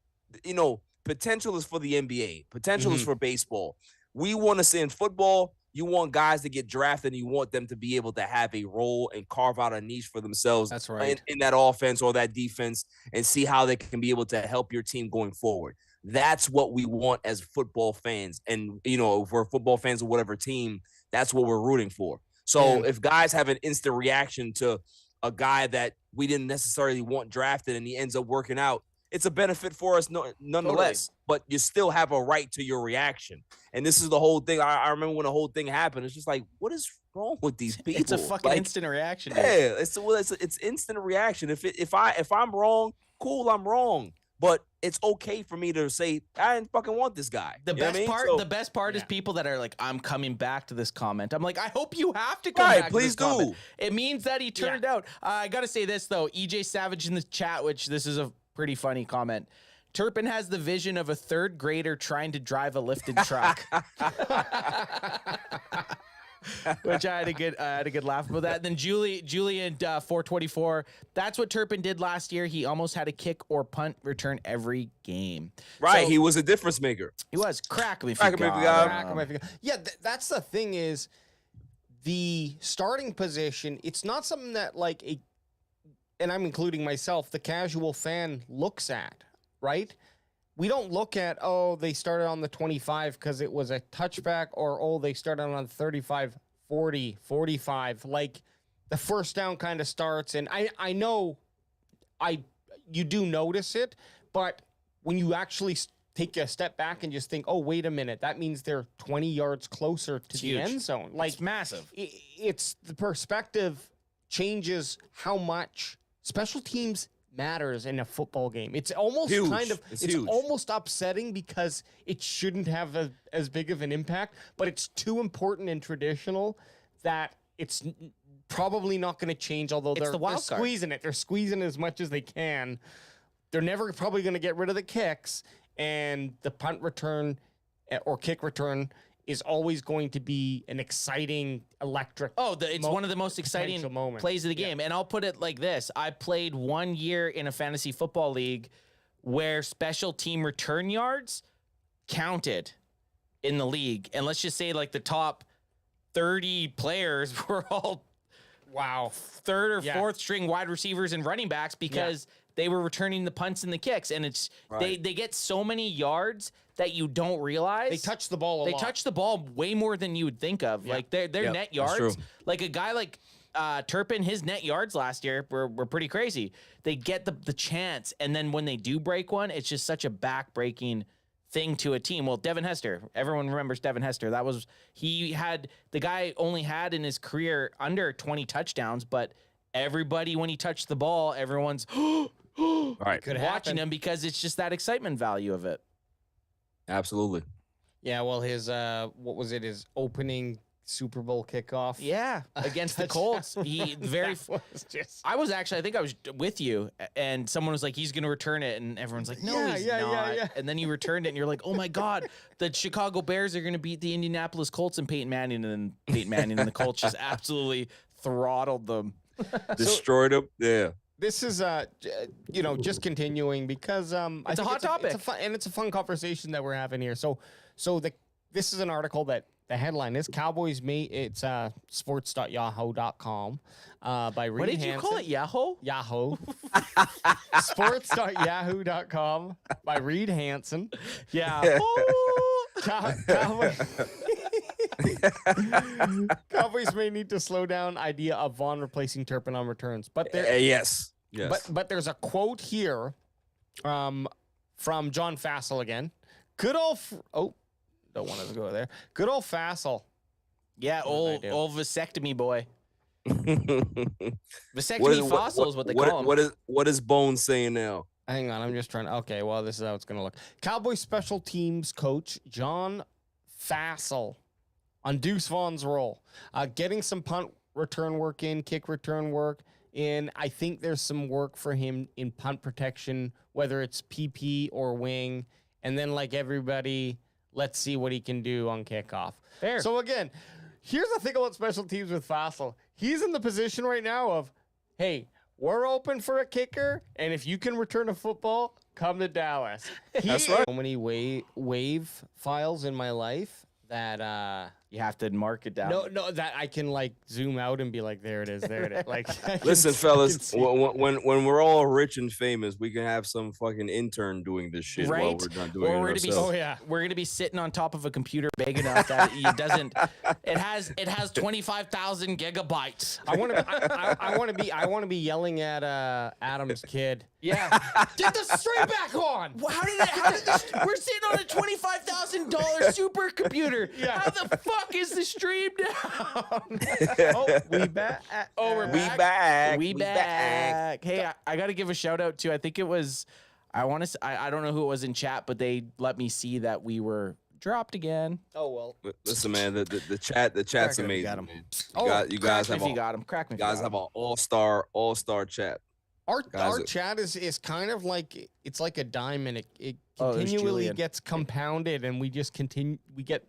Potential is for the NBA. Potential is for baseball. We want to see in football, you want guys to get drafted and you want them to be able to have a role and carve out a niche for themselves. That's right. in that offense or that defense and see how they can be able to help your team going forward. That's what we want as football fans. And, if we're football fans of whatever team, that's what we're rooting for. So if guys have an instant reaction to a guy that we didn't necessarily want drafted and he ends up working out, it's a benefit for us nonetheless, Totally. but you still have a right to your reaction. And this is the whole thing. I remember when the whole thing happened, it's just like, what is wrong with these people? It's a fucking instant reaction. Dude. Yeah, it's instant reaction. If I'm wrong, cool, I'm wrong. But it's okay for me to say I didn't fucking want this guy. The best part is people that are like, I'm coming back to this comment. I'm like, I hope you have to come back please to this comment. do. It means that he turned out. I got to say this, though. EJ Savage in the chat, which this is a pretty funny comment. Turpin has the vision of a 3rd grader trying to drive a lifted truck. Which I had a good laugh about that. And then Julian 424. That's what Turpin did last year. He almost had a kick or punt return every game. Right, So, he was a difference maker. he was crack me. Yeah, that's the thing is the starting position. It's not something that and I'm including myself, the casual fan looks at, right? We don't look at, they started on the 25 because it was a touchback, or, they started on 35, 40, 45. Like, the first down kind of starts, and I know you do notice it, but when you actually take a step back and just think, oh, wait a minute, that means they're 20 yards closer to the end zone. Like, It's massive. It's the perspective changes how much special teams matters in a football game. It's almost huge. It's huge. almost upsetting because it shouldn't have as big of an impact, but it's too important and traditional that it's probably not going to change, although they're squeezing it. They're squeezing as much as they can. They're never probably going to get rid of the kicks, and the punt return or kick return is always going to be an exciting, electric. It's one of the most exciting plays of the game. And I'll put it like this. I played 1 year in a fantasy football league where special team return yards counted in the league. And let's just say the top 30 players were all 3rd or 4th string wide receivers and running backs because they were returning the punts and the kicks. And it's they get so many yards that you don't realize. They touch the ball a lot. They touch the ball way more than you would think of. Like their net yards. Like a guy like Turpin, his net yards last year were pretty crazy. They get the chance, and then when they do break one, it's just such a back-breaking thing to a team. Well, Devin Hester, everyone remembers Devin Hester. The guy only had in his career under 20 touchdowns, but everybody, when he touched the ball, everyone's Right. watching him because it's just that excitement value of it. Absolutely. Yeah, well, his what was it? His opening Super Bowl kickoff. Yeah, against the Colts. He very. That was just. I think I was with you, and someone was like, "He's going to return it," and everyone's like, "No, he's not." Yeah. And then he returned it, and you're like, "Oh my God, the Chicago Bears are going to beat the Indianapolis Colts and Peyton Manning," and then Peyton Manning and the Colts just absolutely throttled them. Destroyed him. Yeah. This is just continuing because It's a hot topic. It's a fun conversation that we're having here. This is an article that the headline is Cowboys it's sports.yahoo.com by Reed What did Hansen. you call it, Yahoo? Yahoo. Sports.yahoo.com by Reed Hansen. Yeah. Cowboys may need to slow down idea of Vaughn replacing Turpin on returns, but there, Yes. but there's a quote here, from John Fassel again. Good old don't want to go there. Good old Fassel. Yeah, What did I old do? vasectomy boy. Vasectomy What- fossil is what they call him. What is Bones saying now? Hang on, I'm just trying to. Okay, well, this is how it's going to look. Cowboys special teams coach John Fassel on Deuce Vaughn's role, getting some punt return work in, kick return work in. I think there's some work for him in punt protection, whether it's PP or wing, and then like everybody, let's see what he can do on kickoff. Fair. So again, here's the thing about special teams with Fassel. He's in the position right now of, hey, we're open for a kicker, and if you can return a football, come to Dallas. That's right. So many wave files in my life that You have to mark it down. no that I can like zoom out and be like, there it is. Like, I can Listen, see- I fellas, can see- when we're all rich and famous, we can have some fucking intern doing this shit while Right? we're not doing Or it we're gonna be ourselves. Oh yeah. We're gonna be sitting on top of a computer big enough that it doesn't. It has 25,000 gigabytes. I want to be yelling at Adam's kid. Yeah. Get the string back on. We're sitting on a $25,000 supercomputer. Yeah. How the fuck is the stream down? Oh, we back. Oh, we're We back. back. We back. Hey, I got to give a shout out to, I think it was, I don't know who it was in chat, but they let me see that we were dropped again. Oh well. Listen, man, the chat's Crack it if you amazing. got 'em. Man. Oh, you guys Crack have me if you a, got him. Crack me if you you guys got have 'em. an all-star chat. Our Guys, chat is kind of like, it's like a diamond. It Oh, there's continually Julian. gets compounded, and we just continue. We get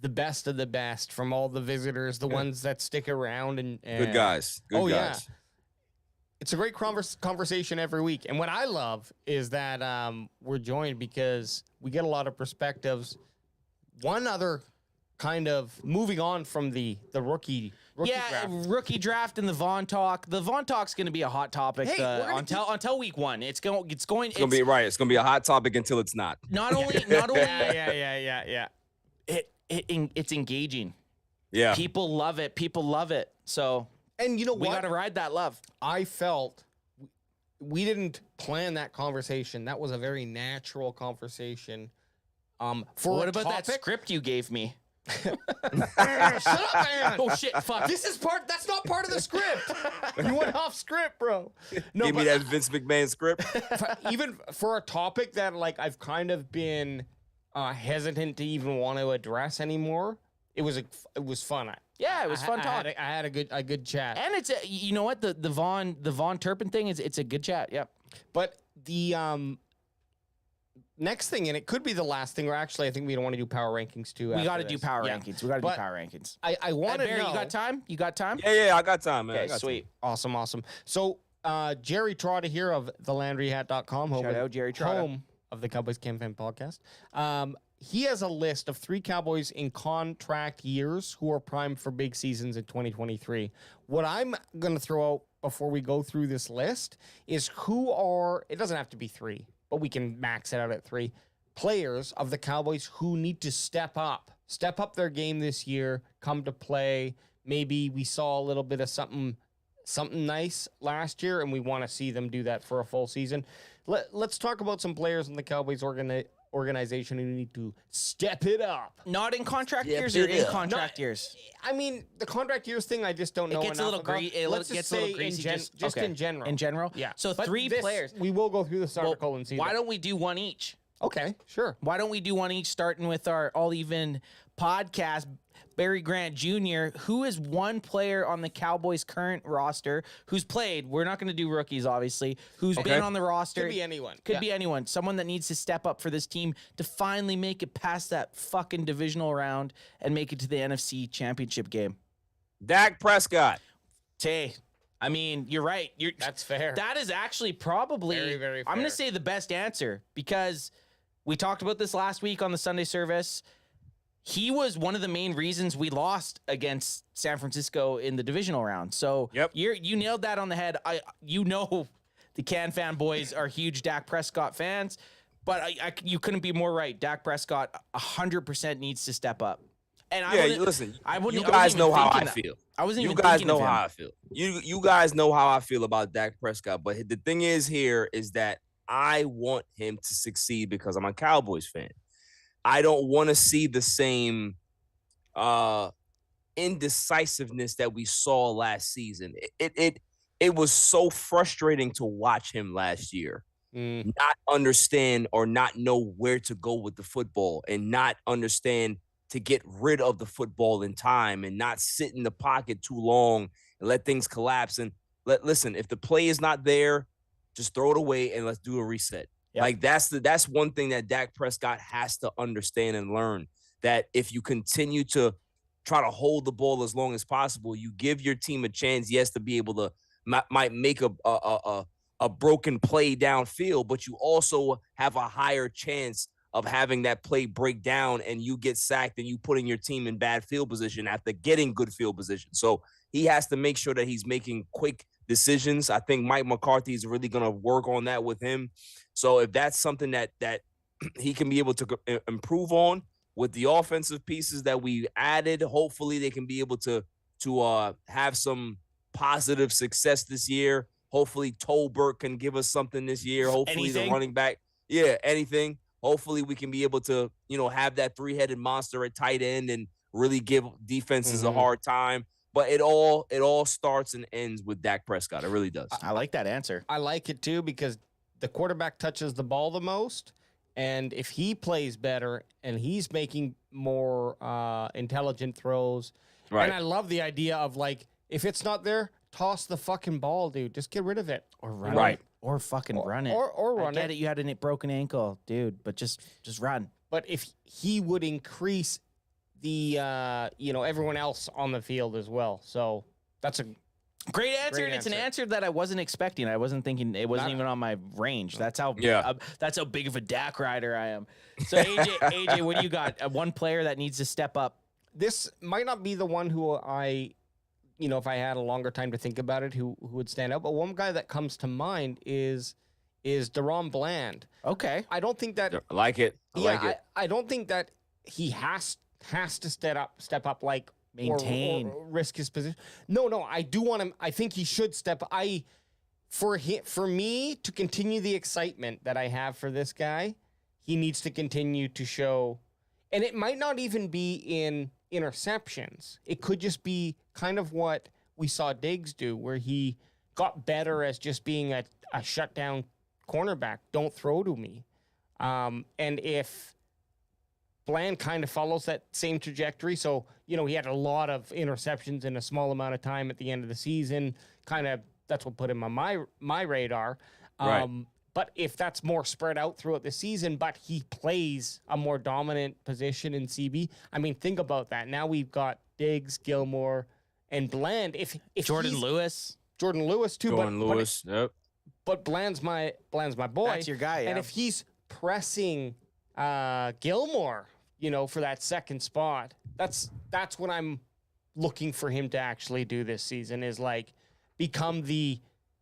the best of the best from all the visitors, the ones that stick around, and Good guys. Good Oh, yeah. guys. It's a great conversation every week. And what I love is that we're joined because we get a lot of perspectives. One other kind of moving on from the rookie draft. Rookie draft and the Vaughn talk. The Vaughn talk's going to be a hot topic Hey, we're gonna until week one. It's going. It's gonna be right. It's gonna be a hot topic until it's not. Not only Yeah. it's engaging. Yeah. People love it. So And you know we what? got to ride that love. I felt we didn't plan that conversation. That was a very natural conversation. For What a about that topic- script you gave me? Shut up, man. Oh shit! Fuck. That's not part of the script. You went off script, bro. No, Give me but that Vince McMahon script. even for a topic that like I've kind of been hesitant to even want to address anymore, it was fun. Yeah, it was fun talk. I had a good chat. And it's you know what, the Vaughn Turpin thing is, it's a good chat. Yep. But the next thing, and it could be the last thing, or actually I think we don't want to do power rankings too. We after got to do this. power Yeah. rankings. We got to do But power rankings. I want to Barry, know. you got time? You got time? Yeah, I got time, man. I Okay, got sweet. Awesome. So Jerry Trotta here of thelandryhat.com, Shout out Jerry Trotta. home of the Cowboys Camp Fan podcast. He has a list of 3 Cowboys in contract years who are primed for big seasons in 2023. What I'm going to throw out before we go through this list is it doesn't have to be 3, but we can max it out at 3 players of the Cowboys who need to step up their game this year, come to play. Maybe we saw a little bit of something nice last year, and we want to see them do that for a full season. Let's talk about some players in the Cowboys organization who need to step it up. Not in contract Yeah, years or in yeah. contract years? I mean, the contract years thing, I just don't know. It gets a enough little about. Let's Let's gets just a little say greasy. just okay. in general. In general? Yeah. So But 3 this- players. We will go through this Well, article and see. why don't we do one each? Okay, sure. Why don't we do one each, starting with our All Even podcast? Barry Grant Jr., who is one player on the Cowboys' current roster who's played? We're not going to do rookies, obviously. Who's been on the roster? Could be anyone. Could Yeah. be anyone. Someone that needs to step up for this team to finally make it past that fucking divisional round and make it to the NFC Championship game. Dak Prescott. Tay, I mean, you're right. That's fair. That is actually probably, Very, very I'm going to fair. say the best answer, because we talked about this last week on the Sunday service. He was one of the main reasons we lost against San Francisco in the divisional round. So Yep. you nailed that on the head. The Can Fan boys are huge Dak Prescott fans, but you couldn't be more right. Dak Prescott 100% needs to step up. And Listen, I wouldn't. you I wasn't guys even know how I thinking that. feel. I wasn't You even guys thinking know of him. how I feel. You guys know how I feel about Dak Prescott. But the thing is that I want him to succeed because I'm a Cowboys fan. I don't want to see the same indecisiveness that we saw last season. It was so frustrating to watch him last year. Not understand or not know where to go with the football and not understand to get rid of the football in time and not sit in the pocket too long and let things collapse. And listen, if the play is not there, just throw it away and let's do a reset. Yep. Like that's one thing that Dak Prescott has to understand and learn, that if you continue to try to hold the ball as long as possible, you give your team a chance, yes, to be able to might make a broken play downfield, but you also have a higher chance of having that play break down and you get sacked and you putting your team in bad field position after getting good field position. So he has to make sure that he's making quick decisions. I think Mike McCarthy is really going to work on that with him. So if that's something that he can be able to improve on with the offensive pieces that we added, hopefully they can be able to have some positive success this year. Hopefully Tolbert can give us something this year. Hopefully the running back, anything. Hopefully we can be able to, have that 3-headed monster at tight end and really give defenses a hard time. But it all starts and ends with Dak Prescott. It really does. I like that answer. I like it too because the quarterback touches the ball the most, and if he plays better and he's making more intelligent throws, Right. and I love the idea of, like, if it's not there, toss the fucking ball, dude. Just get rid of it. Or run Right. it. Or fucking run it. Or I run get it. You had a broken ankle, dude, but just run. But if he would increase the everyone else on the field as well, so that's a Great answer, Great and it's an answer. answer that I wasn't expecting. I wasn't thinking. It wasn't Not- even on my range. That's how. Yeah. That's how big of a Dak rider I am. So AJ, what do you got? One player that needs to step up. this might not be the one who I, if I had a longer time to think about it, who would stand out. But one guy that comes to mind is Deron Bland. Okay. I don't think that. I like it. I like it. I don't think that he has to step up like Maintain. or risk his position. No, I do want him. I think he should step. For me to continue the excitement that I have for this guy, he needs to continue to show, and it might not even be in interceptions. It could just be kind of what we saw Diggs do, where he got better as just being a shutdown cornerback. Don't throw to me. And if Bland kind of follows that same trajectory, so, he had a lot of interceptions in a small amount of time at the end of the season, kind of that's what put him on my radar. Right. But if that's more spread out throughout the season, but he plays a more dominant position in CB, I mean, think about that. Now we've got Diggs, Gilmore, and Bland. If Jordan Lewis. Jordan Lewis too, Jordan Lewis. Yep. but Bland's my boy. That's your guy. And Yeah. if he's pressing Gilmore, for that second spot, that's what I'm looking for him to actually do this season, is like become the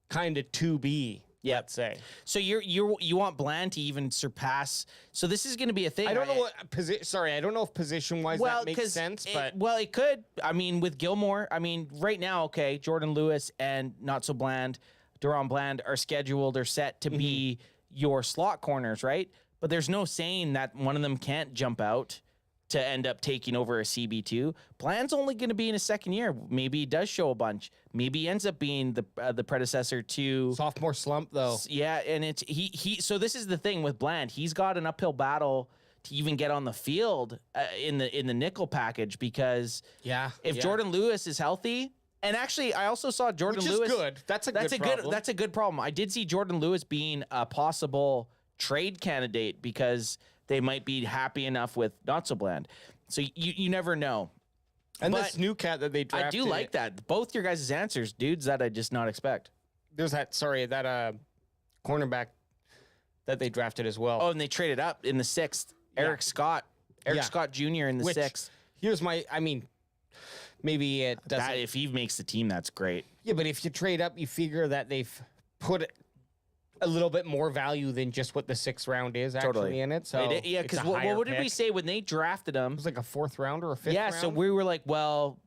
kind of 2B. Yep. Let's say. So you want Bland to even surpass. So this is going to be a thing. I don't know what position. Sorry, I don't know if position-wise that makes sense, but it could. I mean, with Gilmore, right now, okay, Jordan Lewis and not so Bland, Deron Bland are scheduled or set to be your slot corners, right? but there's no saying that one of them can't jump out to end up taking over a CB2. Bland's only going to be in his second year. Maybe he does show a bunch. Maybe he ends up being the predecessor to Sophomore slump, though. Yeah, and it's he. So this is the thing with Bland. He's got an uphill battle to even get on the field in the nickel package because if Jordan Lewis is healthy, and actually I also saw Jordan Lewis. Which is good. That's a good problem. I did see Jordan Lewis being a possible trade candidate because they might be happy enough with not so Bland. So you never know. And But this new cat that they drafted. I do like that. Both your guys' answers, dudes, that I just not expect. There's that cornerback that they drafted as well. Oh, and they traded up in the 6th. Eric Scott Jr. in the 6th. Maybe it doesn't. That, if he makes the team, that's great. Yeah, but if you trade up, you figure that they've put a little bit more value than just what the 6th round is actually in it. So because what did we say when they drafted him? It was like a 4th round or a 5th round. Yeah, so we were like, well,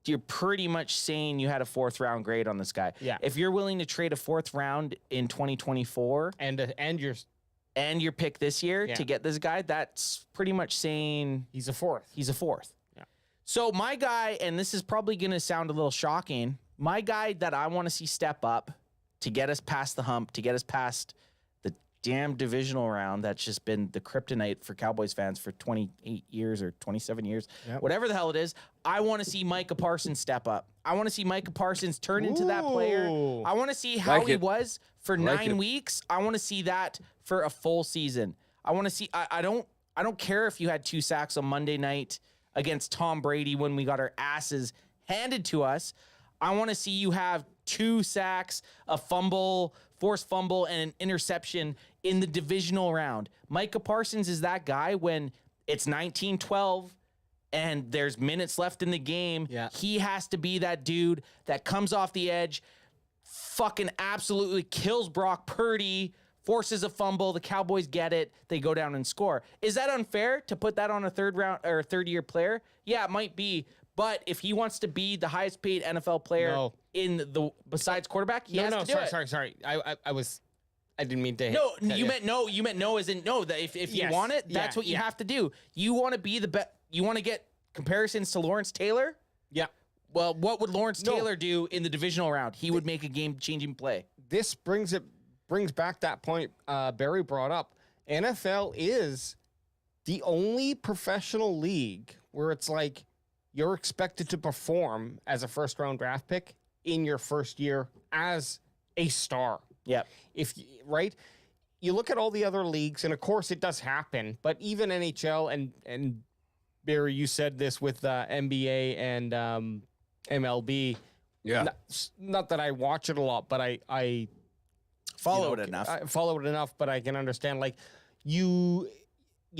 you're pretty much saying you had a 4th round grade on this guy. Yeah. If you're willing to trade a 4th round in 2024 and your pick this year to get this guy, that's pretty much saying he's a 4th. He's a 4th. Yeah. So my guy, and this is probably going to sound a little shocking, my guy that I want to see step up to get us past the hump, to get us past the damn divisional round that's just been the kryptonite for Cowboys fans for 28 years or 27 years, whatever the hell it is. I want to see Micah Parsons step up. I want to see Micah Parsons turn into that player. I want to see how he was for 9 weeks. I want to see that for a full season. I want to see. I don't care if you had 2 sacks on Monday night against Tom Brady when we got our asses handed to us. I want to see you have 2 sacks, a fumble, forced fumble, and an interception in the divisional round. Micah Parsons is that guy when it's 19-12 and there's minutes left in the game. Yeah. He has to be that dude that comes off the edge, fucking absolutely kills Brock Purdy, forces a fumble. The Cowboys get it. They go down and score. Is that unfair to put that on a 3rd round or 3rd year player? Yeah, it might be. But if he wants to be the highest paid NFL player in the besides quarterback, he has to do it. Sorry. I didn't mean to. No, you meant no. You meant no as in no. That if you want it, that's what you have to do. You want to be the best. You want to get comparisons to Lawrence Taylor? Yeah. Well, what would Lawrence Taylor do in the divisional round? He would make a game-changing play. This brings back that point Barry brought up. NFL is the only professional league where it's like you're expected to perform as a 1st-round draft pick in your first year as a star. Yeah. Right? You look at all the other leagues, and of course it does happen, but even NHL and Barry, you said this with NBA and MLB. Yeah. Not that I watch it a lot, but I follow it enough. I follow it enough, but I can understand, like, you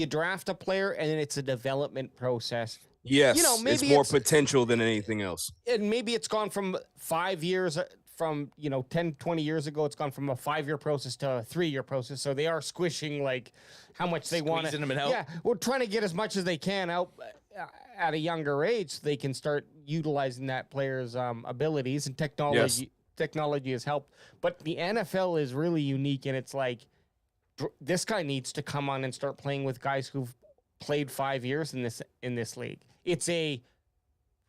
draft a player, and then it's a development process. Yes, maybe it's more potential than anything else. And maybe it's gone from 5 years, from 10, 20 years ago, it's gone from a 5-year process to a 3-year process. So they are squishing like how much they want. Squeezing them out. Yeah, we're trying to get as much as they can out at a younger age, so they can start utilizing that player's abilities, and technology. Yes. Technology has helped, but the NFL is really unique, and it's like this guy needs to come on and start playing with guys who've played 5 years in this league. It's a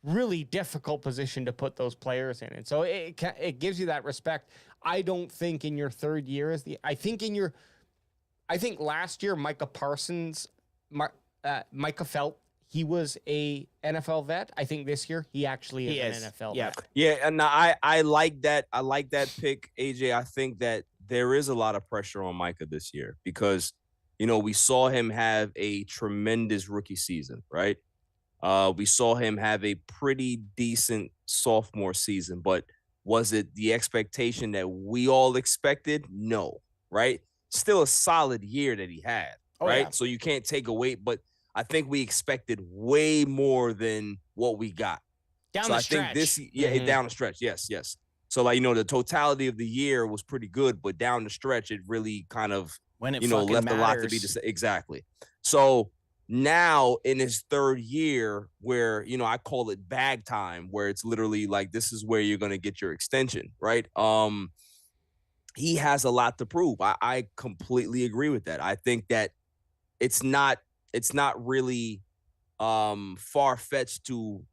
really difficult position to put those players in, and so it gives you that respect. I don't think in your 3rd year I think last year Micah Parsons, Micah felt he was a NFL vet. I think this year he actually is an NFL vet. Yeah, and I like that. I like that pick, AJ. I think that there is a lot of pressure on Micah this year because we saw him have a tremendous rookie season, right? We saw him have a pretty decent sophomore season, but was it the expectation that we all expected? No, right? Still a solid year that he had, right? Yeah. So you can't take away, but I think we expected way more than what we got. Down the stretch. Down the stretch. Yes. So the totality of the year was pretty good, but down the stretch, it really kind of when it left matters. a lot to be exactly. So now in his 3rd year, where I call it bag time, where it's literally like this is where you're gonna get your extension, right? He has a lot to prove. I completely agree with that. I think that it's not really far fetched to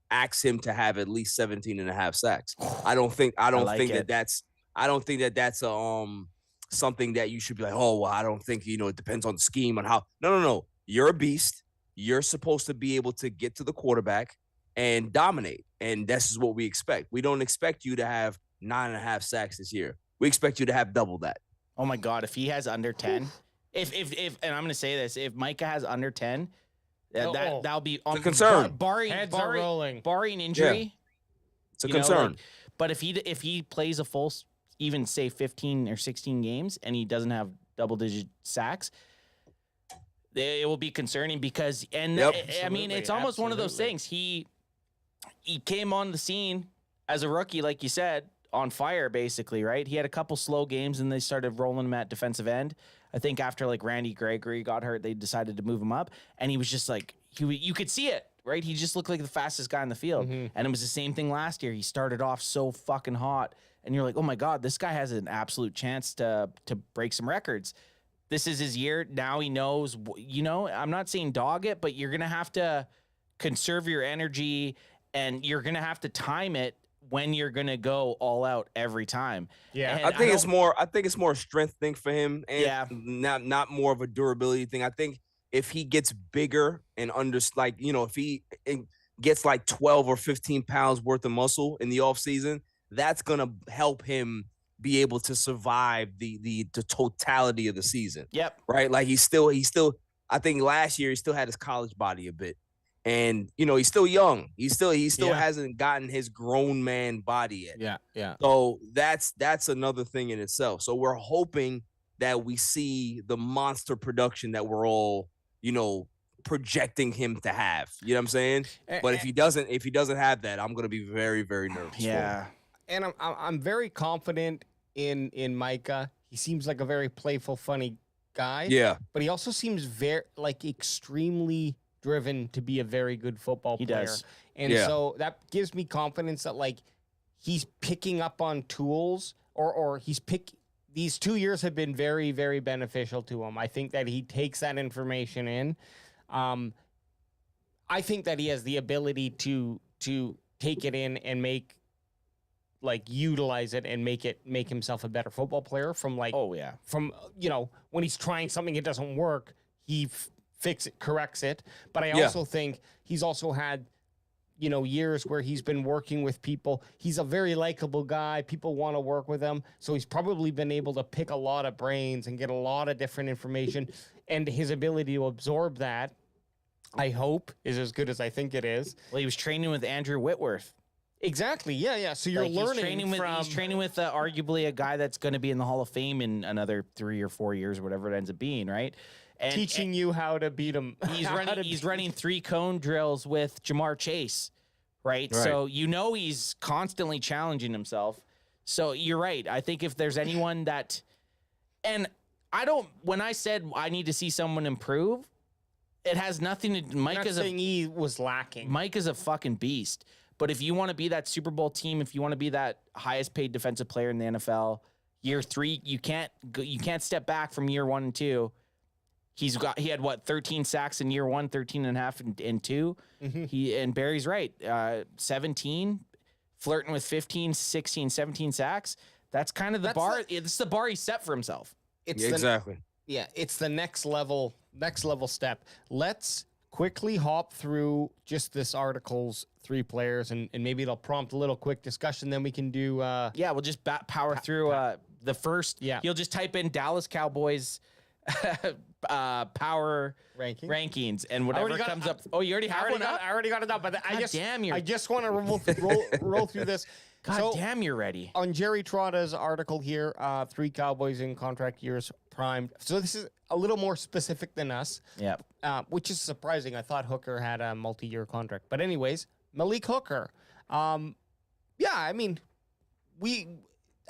ask him to have at least 17 and a half sacks. I don't think that's something that you should be like, oh, well, I don't think, it depends on the scheme on how. No. You're a beast. You're supposed to be able to get to the quarterback and dominate. And this is what we expect. We don't expect you to have 9.5 sacks this year. We expect you to have double that. Oh my God. If he has under 10, if and I'm going to say this, if Micah has under 10, that'll be on a concern. Barring injury. Yeah. It's a concern. But if he plays a full, even say 15 or 16 games and he doesn't have double-digit sacks, it will be concerning because, I mean, it's almost one of those things. He came on the scene as a rookie, like you said, on fire, basically, right? He had a couple slow games and they started rolling him at defensive end. I think after like Randy Gregory got hurt, they decided to move him up, and he was just like, you could see it, right? He just looked like the fastest guy in the field. And it was the same thing last year. He started off so fucking hot, and you're like, oh my God, this guy has an absolute chance to break some records. This is his year. Now he knows, I'm not saying dog it, but you're going to have to conserve your energy and you're going to have to time it when you're going to go all out every time. Yeah. And I think it's more a strength thing for him and not more of a durability thing. I think if he gets bigger and if he gets like 12 or 15 pounds worth of muscle in the offseason, that's going to help him be able to survive the totality of the season. Yep. Right? Like he's still I think last year he still had his college body a bit. And he's still young. He still hasn't gotten his grown man body yet. Yeah. So that's another thing in itself. So we're hoping that we see the monster production that we're all, projecting him to have. You know what I'm saying? But if he doesn't have that, I'm gonna be very, very nervous. Yeah. And I'm very confident in Micah. He seems like a very playful, funny guy. Yeah. But he also seems very extremely driven to be a very good football player. He does. And so that gives me confidence that he's picking up on tools or these 2 years have been very, very beneficial to him. I think that he takes that information in. I think that he has the ability to take it in and utilize it and make himself a better football player from when he's trying something, it doesn't work. He corrects it. But I also think he's also had, years where he's been working with people. He's a very likable guy. People want to work with him. So he's probably been able to pick a lot of brains and get a lot of different information. And his ability to absorb that, I hope, is as good as I think it is. Well, he was training with Andrew Whitworth. Exactly. Yeah. So you're learning he's training with arguably a guy that's going to be in the Hall of Fame in another 3 or 4 years, whatever it ends up being, right? And teaching you how to beat him. He's running 3 cone drills with Jamar Chase, right? So he's constantly challenging himself. So you're right. I think if there's anyone that, and when I said I need to see someone improve, it has nothing to. He was lacking. Mike is a fucking beast. But if you want to be that Super Bowl team, if you want to be that highest paid defensive player in the NFL, year 3, you can't step back from year 1 and 2. He had 13 sacks in year 1, 13 and a half in 2. And Barry's right. 17, flirting with 15, 16, 17 sacks. That's kind of the bar. It's the bar he set for himself. Exactly. It's the next level step. Let's quickly hop through just this article's 3 players, and maybe it'll prompt a little quick discussion. Then we can do. We'll just power through the first. Yeah. You'll just type in Dallas Cowboys power rankings, and whatever comes up. Oh, you already have one up? I already got it up, but I just want to roll through this. God damn, you're ready. On Jerry Trotta's article here, 3 Cowboys in contract years primed. So this is a little more specific than us. Yeah. Which is surprising. I thought Hooker had a multi-year contract. But anyways, Malik Hooker.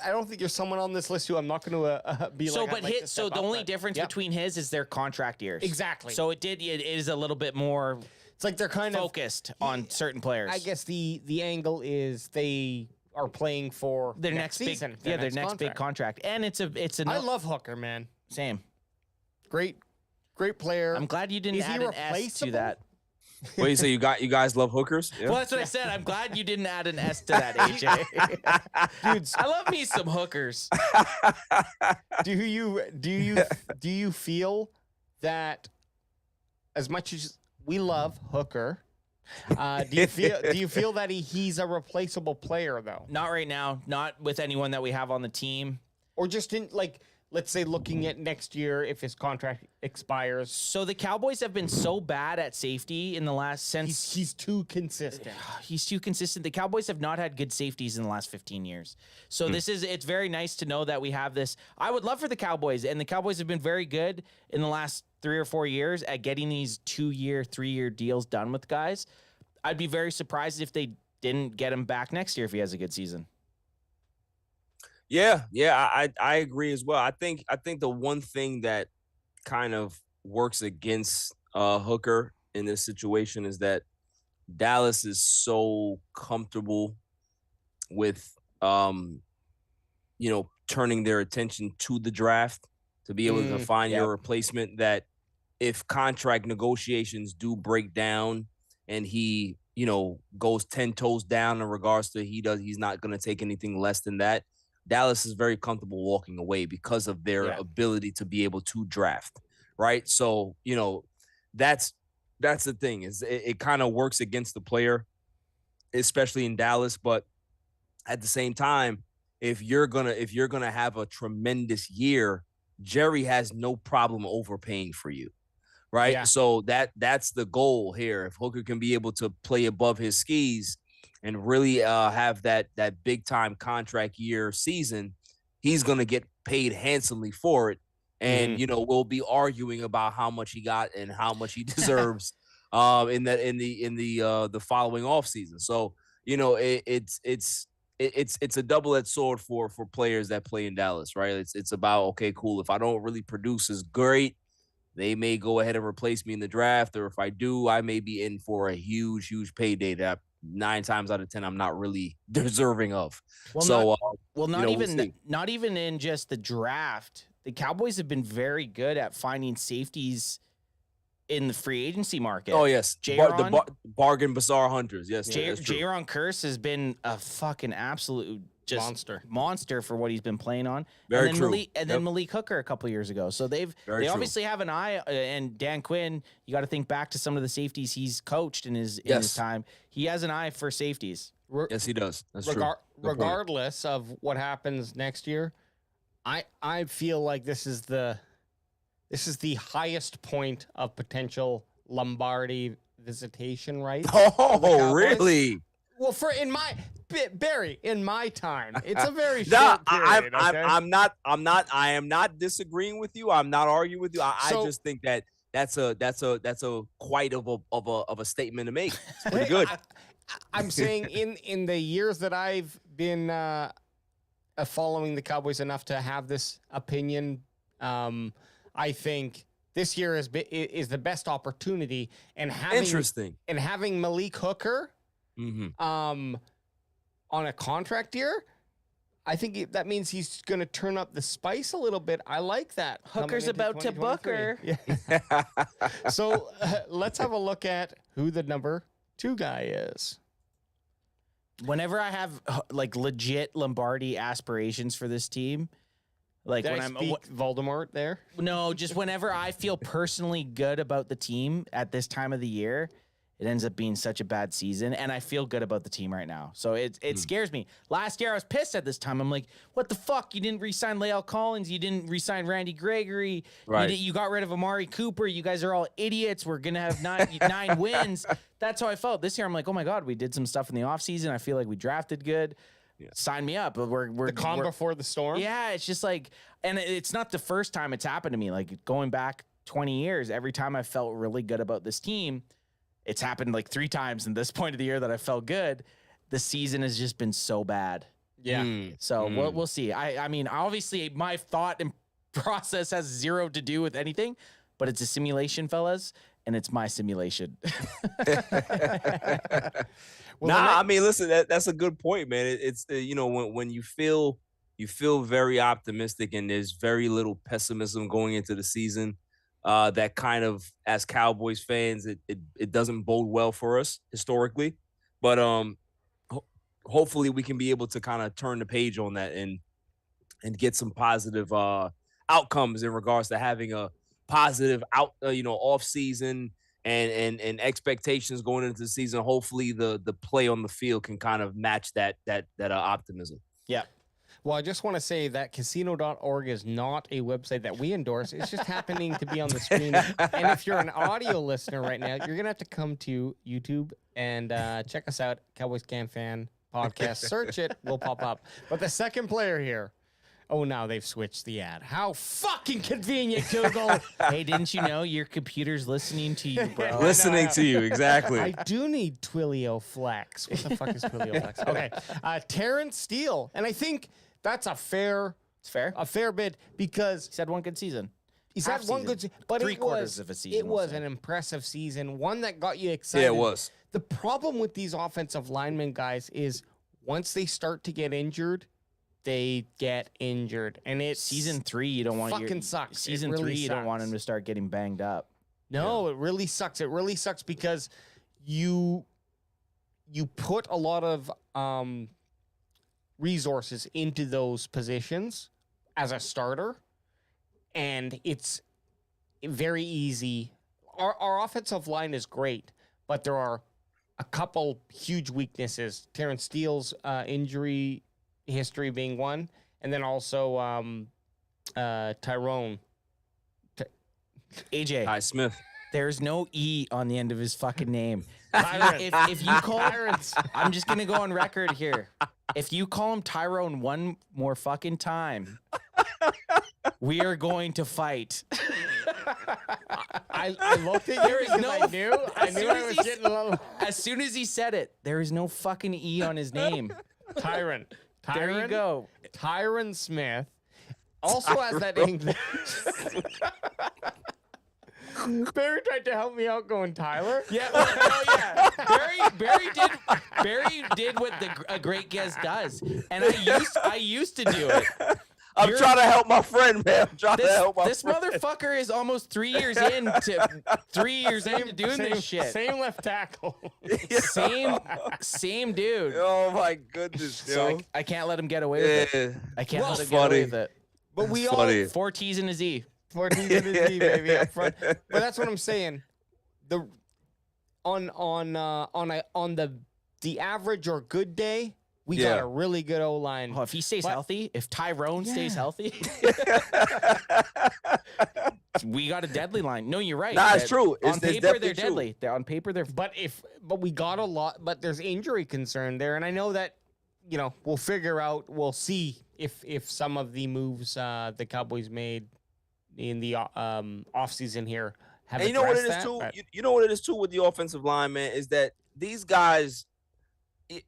I don't think there's someone on this list who I'm not going to be so, the only difference between his is their contract years. Exactly. So it is a little bit more. It's like they're kind focused on certain players. I guess the angle is they are playing for their next season. Their next big contract, and it's a. I love Hooker, man. Same. Great Great player. I'm glad you didn't Is he add an S to replaceable? that. What do you say? You guys love hookers? Yeah. Well, that's what I said. I'm glad you didn't add an S to that, AJ. Dudes, I love me some hookers. do you feel that as much as we love Hooker, do you feel that he's a replaceable player though? Not right now. Not with anyone that we have on the team. Or just in like, let's say looking at next year if his contract expires. So the Cowboys have been so bad at safety in the last since He's too consistent. he's too consistent. The Cowboys have not had good safeties in the last 15 years. So it's very nice to know that we have this. I would love for the Cowboys, and the Cowboys have been very good in the last 3 or 4 years at getting these 2-year, 3-year deals done with guys. I'd be very surprised if they didn't get him back next year if he has a good season. Yeah, I agree as well. I think the one thing that kind of works against Hooker in this situation is that Dallas is so comfortable with turning their attention to the draft to be able to find your replacement, that if contract negotiations do break down and he, goes 10 toes down in regards to he's not going to take anything less than that, Dallas is very comfortable walking away because of their ability to be able to draft, right? So, that's the thing, is it kind of works against the player, especially in Dallas. But at the same time, if you're gonna have a tremendous year, Jerry has no problem overpaying for you, right? Yeah. So that's the goal here. If Hooker can be able to play above his skis and really have that big time contract year season, he's gonna get paid handsomely for it. And we'll be arguing about how much he got and how much he deserves in the following offseason. So it's a double-edged sword for players that play in Dallas, right? It's about, okay, cool, if I don't really produce as great, they may go ahead and replace me in the draft, or if I do, I may be in for a huge payday that 9 times out of 10 I'm not really deserving of. Not even in just the draft. The Cowboys have been very good at finding safeties in the free agency market. Oh yes, the bargain bazaar hunters. Yes, Jaron Kearse has been a fucking absolute monster for what he's been playing on. Very and then true. Then Malik Hooker a couple years ago. So they obviously have an eye. And Dan Quinn, you got to think back to some of the safeties he's coached in his time. He has an eye for safeties. Yes, he does. That's true. Regardless of what happens next year, I feel like this is the highest point of potential Lombardi visitation right. Oh, really? Well, Barry, in my time, it's a very short period. I am not disagreeing with you. I'm not arguing with you. I just think that's a quite of a statement to make. It's pretty good. I'm saying in the years that I've been following the Cowboys enough to have this opinion, I think this year is the best opportunity, and having Malik Hooker on a contract year, I think that means he's going to turn up the spice a little bit. I like that. Hooker's about to Booker. Yeah. So let's have a look at who the number 2 guy is. Whenever I have like legit Lombardi aspirations for this team, like Did I speak Voldemort there? No, just whenever I feel personally good about the team at this time of the year, it ends up being such a bad season, and I feel good about the team right now. So it scares me. Last year I was pissed at this time. I'm like, what the fuck? You didn't re-sign Lael Collins. You didn't re-sign Randy Gregory. Right. You got rid of Amari Cooper. You guys are all idiots. We're going to have 9 wins. That's how I felt. This year I'm like, oh my God, we did some stuff in the offseason. I feel like we drafted good. Yeah. Sign me up. We're the calm before the storm. Yeah, it's just like, and it's not the first time it's happened to me. Like going back 20 years, every time I felt really good about this team, it's happened like 3 times in this point of the year that I felt good. The season has just been so bad. Yeah. So we'll see. I mean, obviously my thought and process has zero to do with anything, but it's a simulation, fellas, and it's my simulation. I mean, listen, that's a good point, man. It's when you feel very optimistic and there's very little pessimism going into the season, that kind of, as Cowboys fans, it doesn't bode well for us historically. But hopefully we can be able to kind of turn the page on that and get some positive outcomes in regards to having a positive off season and expectations going into the season. Hopefully the play on the field can kind of match that optimism. Yeah. Well, I just want to say that casino.org is not a website that we endorse. It's just happening to be on the screen. And if you're an audio listener right now, you're going to have to come to YouTube and check us out, Cowboys Camp Fan Podcast. Search it. We'll pop up. But the second player here. Oh, now they've switched the ad. How fucking convenient, Google. Hey, didn't you know your computer's listening to you, bro? Listening to you, exactly. I do need Twilio Flex. What the fuck is Twilio Flex? Okay. Terrence Steele. And I think that's a fair bit because He's had one good season. he's had one good season, but Three quarters of a season, It we'll was say. an impressive season, one that got you excited. Yeah, it was. The problem with these offensive linemen, guys, is once they start to get injured, they get injured, and it's Season 3, you don't want fucking sucks. It Season really 3, you don't want sucks. him to start getting banged up. No, it really sucks. It really sucks because you put a lot of resources into those positions as a starter, and it's very easy. Our offensive line is great, but there are a couple huge weaknesses. Terrence Steele's injury history being one, and then also Tyrone. AJ, Hi, Smith. there's no E on the end of his fucking name. Tyrant. If you call I'm just going to go on record here. If you call him Tyrone one more fucking time, we are going to fight. I looked at you because I knew I was getting a little As soon as he said it, there is no fucking E on his name. Tyron. There you go. Tyron Smith also has that English. Barry tried to help me out going Tyler. Yeah, well, no, yeah. Barry did what a great guest does, and I used to do it. I'm trying to help my friend, man. I'm trying to help my This friend. motherfucker is almost 3 years into doing this shit. Same left tackle. Same dude. Oh my goodness, So yo. I can't let him get away with it. Yeah. I can't let him funny. get away with it. But we That's all funny. 4 T's and a Z. 14 to the Z, baby, up front. But that's what I'm saying. On the average or good day, we got Yeah. a really good O line. Oh, if he stays healthy, if Tyrone stays healthy, we got a deadly line. No, you're right. Nah, it's true. On It's paper, definitely they're true. deadly. They're on paper, they're. But we got a lot, but there's injury concern there, and I know that we'll figure out. We'll see if some of the moves the Cowboys made in the offseason here have And you know what it addressed is that, too. but- You know what it is too with the offensive line, man, is that these guys,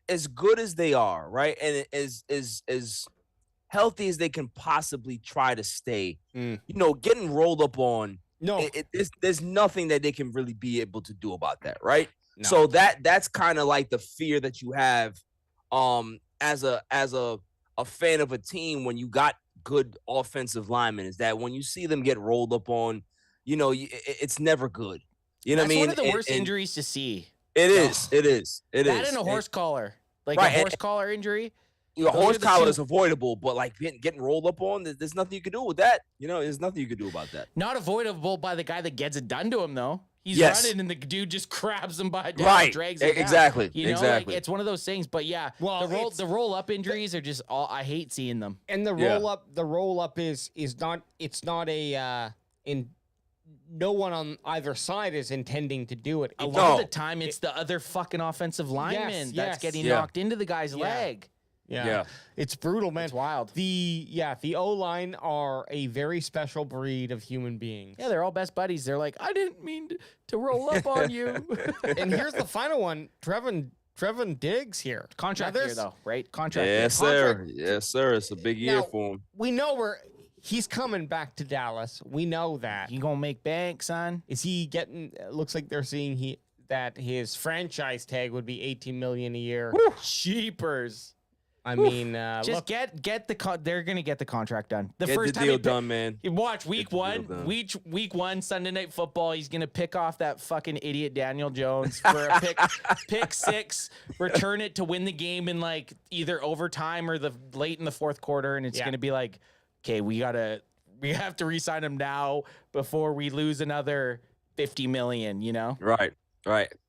as good as they are, right, and as healthy as they can possibly try to stay, getting rolled up on. No, There's nothing that they can really be able to do about that, right? No. So that's kind of like the fear that you have, as a fan of a team when you got good offensive linemen, is that when you see them get rolled up on, it's never good. You know That's what I mean? one of the And- worst and injuries to see. It is. It is. That and a horse collar, like Right, a horse collar injury. Your those horse are the collar two- is avoidable, but like getting rolled up on, there's nothing you can do with that. There's nothing you can do about that. Not avoidable by the guy that gets it done to him, though. He's Yes. running and the dude just grabs him by down, Right. drags him down. Exactly. You know, Exactly. like it's one of those things. But yeah, Well, the roll up injuries are just all. I hate seeing them. and the Yeah. roll up is not. It's not a in. No one on either side is intending to do it. A It's- lot No. of the time, it's the other fucking offensive lineman yes. that's getting Yeah. knocked into the guy's Yeah. leg. Yeah. It's brutal, man. It's wild. The O-line are a very special breed of human beings. Yeah, they're all best buddies. They're like, I didn't mean to roll up on you. And here's the final one. Trevin Diggs here. Contract Now year, there's- though, right? Contract year. Yes, sir. contract- Yes, sir. It's a big year Now, for him. We know he's coming back to Dallas. We know that. You gonna make bank, son? Is he getting? Looks like they're seeing that his franchise tag would be $18 million a year. Cheapers. I mean, Just look, get the they're gonna get the contract done. The Get first the time deal he done, man. You watch Get week the deal one, done. week one, Sunday Night Football. He's gonna pick off that fucking idiot Daniel Jones for a pick six, return it to win the game in like either overtime or the late in the fourth quarter, and it's gonna be like, okay, we have to re-sign him now before we lose another $50 million. You know? Right.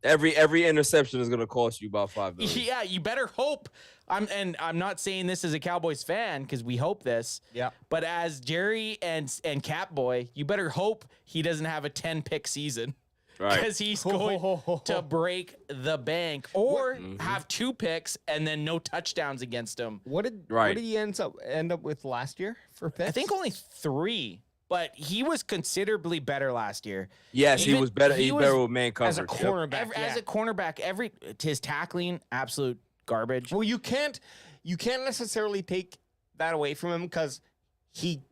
Every interception is gonna cost you about $5 million. Yeah, you better hope. I'm not saying this as a Cowboys fan because we hope this. Yeah. But as Jerry and Catboy, you better hope he doesn't have a 10-pick season. Right. Because he's going to break the bank or have 2 picks and then no touchdowns against him. what did he end up with last year for picks? I think only 3, but he was considerably better last year. Yes, he Even- was better. he He's was- better with man coverage. as a cornerback. As a cornerback, his tackling, absolute garbage. Well, you can't necessarily take that away from him because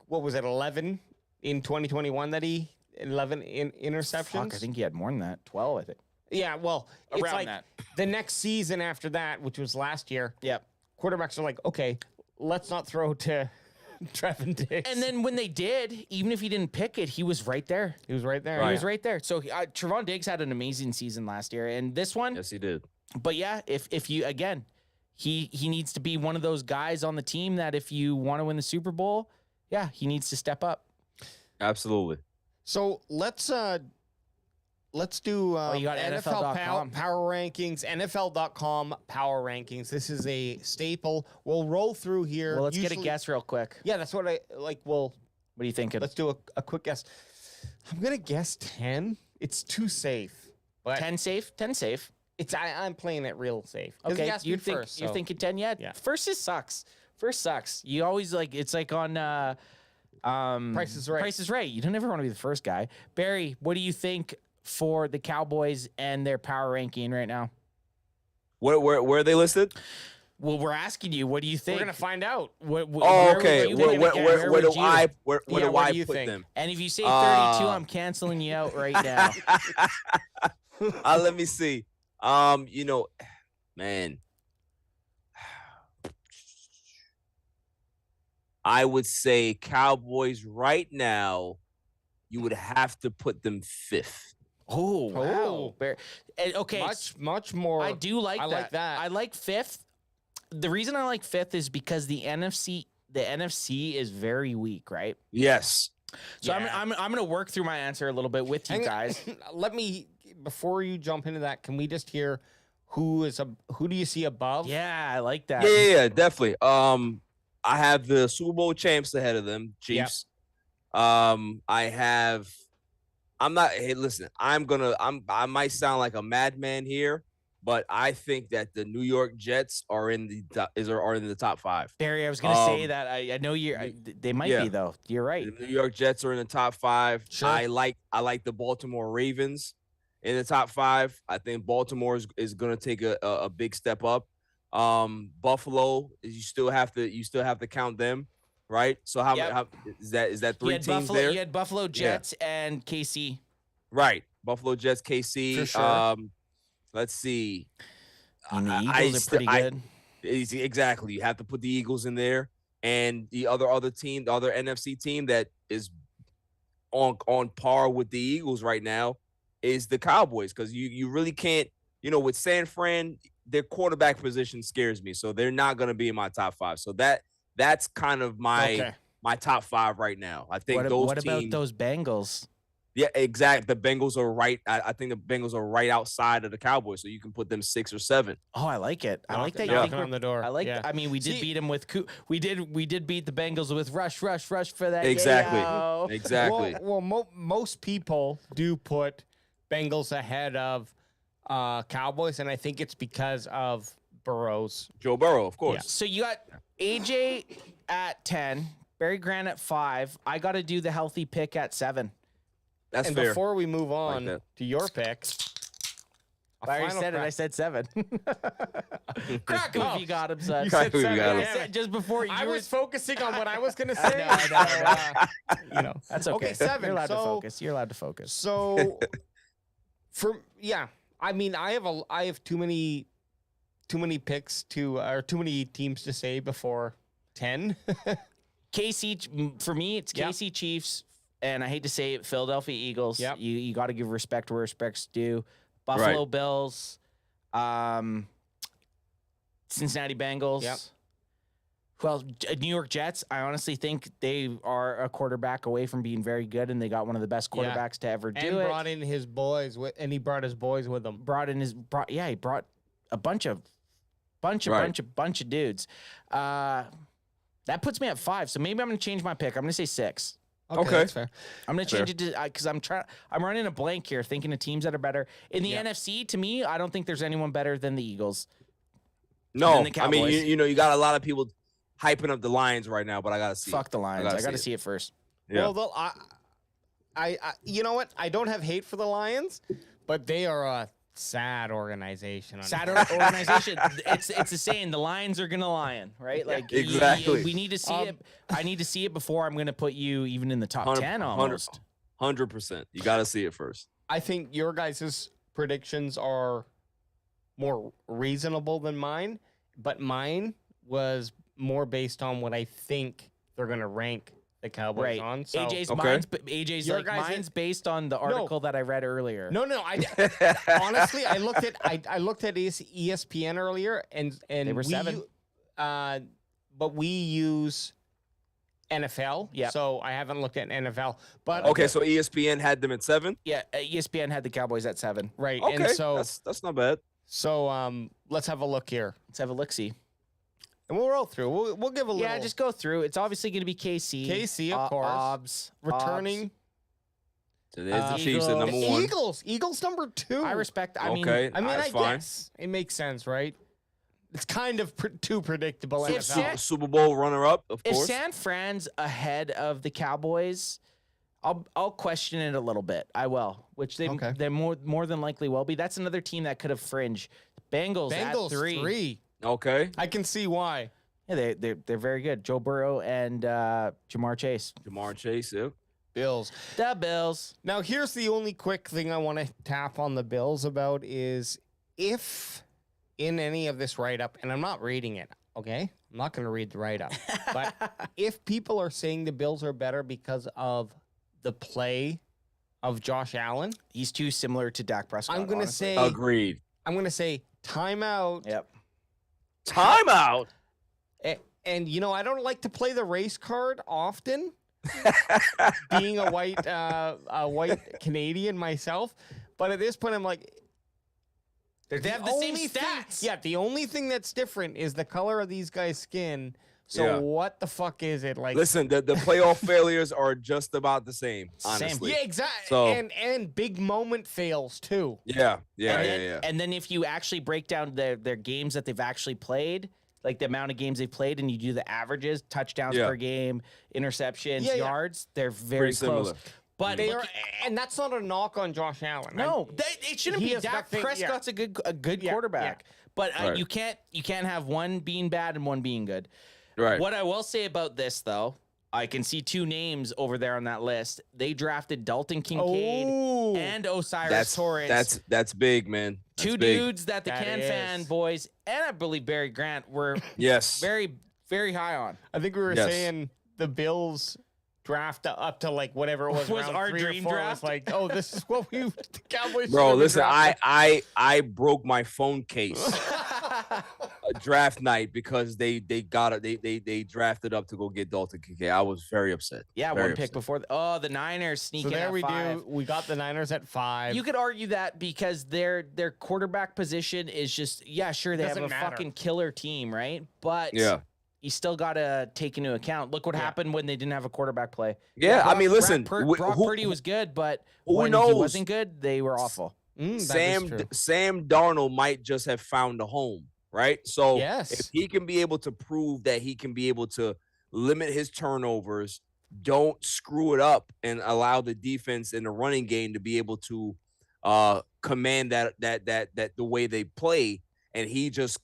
what was it, 11 in 2021 that he 11 interceptions? Fuck, I think he had more than that. 12, I think. Yeah, well, it's Around like that. the next season after that, which was last year. Yep. Quarterbacks are like, okay, let's not throw to Trevin Diggs. And then when they did, even if he didn't pick it, he was right there. he was right there. He was right there. So Trevon Diggs had an amazing season last year, and this one. Yes, he did. But yeah, if you again, he needs to be one of those guys on the team that if you want to win the Super Bowl, yeah, he needs to step up. Absolutely. So let's do you got NFL.com. power rankings, NFL.com power rankings. This is a staple. We'll roll through here. Well, let's get a Usually- guess real quick. Yeah, that's what I like. Well, What are you thinking? let's do a quick guess. I'm gonna guess 10. It's too safe. But 10 safe. 10 safe. I'm playing it real safe. 'Cause Okay, he asked me you're first, so- thinking 10. Yeah. First just sucks. First sucks. You always it's like on Price is Right. Price is Right. You don't ever want to be the first guy. Barry, what do you think for the Cowboys and their power ranking right now? Where are they listed? Well, we're asking you. What do you think? We're gonna find out. What, Oh, okay. Where Where do I do you put think? them? And if you say 32, I'm canceling you out right now. Let me see. Man, I would say Cowboys right now. You would have to put them 5th. Oh, wow. Oh. Okay. Much more. I do like I that. like that. I like 5th. The reason I like 5th is because the NFC is very weak, right? Yes. So Yeah. I'm going to work through my answer a little bit with you guys. Let me, before you jump into that, can we just hear who do you see above? Yeah, I like that. Yeah, definitely. I have the Super Bowl champs ahead of them, Chiefs. Hey, listen, I might sound like a madman here, but I think that the New York Jets are in the top 5. Barry, I was going to say that. I know they might be though. You're right. The New York Jets are in the top 5. Sure. I like the Baltimore Ravens in the top 5. I think Baltimore is going to take a big step up. Buffalo, you still have to count them, right? So how is that 3 teams there? You had Buffalo Jets and KC. Right. Buffalo Jets, KC. For sure. Let's see. And the Eagles are pretty good. Exactly. You have to put the Eagles in there. And the other team, the other NFC team that is on par with the Eagles right now is the Cowboys. Because you really can't, with San Fran, their quarterback position scares me. So they're not going to be in my top 5. So that's kind of my top 5 right now. I think What about those Bengals? Yeah, exactly. The Bengals are right. I think the Bengals are right outside of the Cowboys, so you can put them 6 or 7. Oh, I like it. I like that. Knocking on the door. I like. Yeah. I mean, we did beat them with. We did beat the Bengals with rush for that. Exactly. yayo. Exactly. Well, most people do put Bengals ahead of Cowboys, and I think it's because of Burrows. Joe Burrow, of course. So you got AJ at 10, Barry Grant at 5. I got to do the healthy pick at 7. That's And fair. before we move on that. to your pick, I already said it. I said 7. Crack him if you got him, son. You Crack said him if you 7. got him. I Damn said it. just before I you was focusing on what I was going to I say. know. That's okay. Okay, 7. You're allowed to So- focus. You're allowed to focus. So, I mean, I have too many too many picks to or too many teams to say before 10. KC, for me, it's KC Chiefs, and I hate to say it, Philadelphia Eagles. Yep. You got to give respect where respect's due. Buffalo Bills, Cincinnati Bengals. Yep. Well, New York Jets, I honestly think they are a quarterback away from being very good, and they got one of the best quarterbacks to ever do and it. brought in his boys, and he brought his boys with him. He brought a bunch of dudes. That puts me at 5. So maybe I'm going to change my pick. I'm going to say 6. Okay. That's fair. I'm going to change it to because I'm running a blank here, thinking of teams that are better in the NFC. To me, I don't think there's anyone better than the Eagles. No, the I mean, Cowboys. you got a lot of people hyping up the Lions right now, but I gotta see. Fuck the Lions. I got to see it first. Yeah. Well, I you know what? I don't have hate for the Lions, but they are a sad organization. Sad organization. It's a saying. The Lions are gonna lion, right? Like exactly. we need to see it. I need to see it before I'm gonna put you even in the top 10 almost. 100%. You got to see it first. I think your guys' predictions are more reasonable than mine, but mine was more based on what I think they're going to rank the Cowboys on. So, AJ's Your like guys' mine's based on the article that I read earlier. No. Honestly, I looked at ESPN earlier, and They were 7. But we use NFL. Yep. So I haven't looked at NFL. But Okay, so ESPN had them at 7. Yeah, ESPN had the Cowboys at 7. right. Okay, And so that's not bad. let's have a look here, Let's have a look-see. and we'll roll through. We'll give a little. Yeah, just go through. It's obviously going to be KC. KC, of course. Obbs. returning. So there's the Chiefs at Eagles. number 1. Eagles number 2. I respect. I mean, Okay, I mean, that's I fine. guess it makes sense, right? It's kind of too predictable. If NFL. Super Bowl runner-up, of if course. San Fran's ahead of the Cowboys, I'll question it a little bit. I will, which they're more than likely will be. That's another team that could have fringe. Bengals at 3. Okay. I can see why. Yeah, they're very good. Joe Burrow and Jamar Chase. Jamar Chase, yeah. Bills. The Bills. Now, here's the only quick thing I want to tap on the Bills about is if in any of this write-up, and I'm not reading it, okay? I'm not going to read the write-up. But if people are saying the Bills are better because of the play of Josh Allen, He's too similar to Dak Prescott. I'm going to honestly. say Agreed. timeout. Yep. Timeout. And I don't like to play the race card often, being a white Canadian myself. But at this point, I'm like, They have the same only stats. the only thing that's different is the color of these guys' skin. So what the fuck is it like? Listen, the playoff failures are just about the same, honestly. Yeah, exactly. So- and big moment fails too. Yeah. And then if you actually break down their games that they've actually played, like the amount of games they've played, and you do the averages, touchdowns per game, interceptions, yards, they're very Pretty close. similar. But They are, and that's not a knock on Josh Allen. no, it shouldn't he be. has Dak nothing- Prescott's a good Yeah, quarterback, but Right. you can't have one being bad and one being good. Right. What I will say about this, though, I can see 2 names over there on that list. They drafted Dalton Kincaid Oh, and Osiris Torres. That's big, man. That's 2 big. dudes that the That Can is. fan boys and I believe Barry Grant were Yes. very, very high on. I think we were Yes. saying the Bills draft up to like whatever it was. Was round our 3 or dream 4 draft? Was like, oh, this is what the Cowboys. Bro, should have listen, drafted. I broke my phone case draft night because they drafted up to go get Dalton Kincaid. I was very upset. Yeah, Very one pick upset. before. The Niners sneak So in there at we 5. do. We got the Niners at 5. You could argue that because their quarterback position is just sure they have Doesn't a matter. fucking killer team, right? But Yeah. you still got to take into account. Look what happened when they didn't have a quarterback play. Yeah, I mean, listen, Brock who- Purdy was good, but who when he knows? wasn't good, they were awful. Sam Darnold might just have found a home, right? So Yes. if he can be able to prove that he can be able to limit his turnovers, don't screw it up, and allow the defense and the running game to be able to command that the way they play, and he just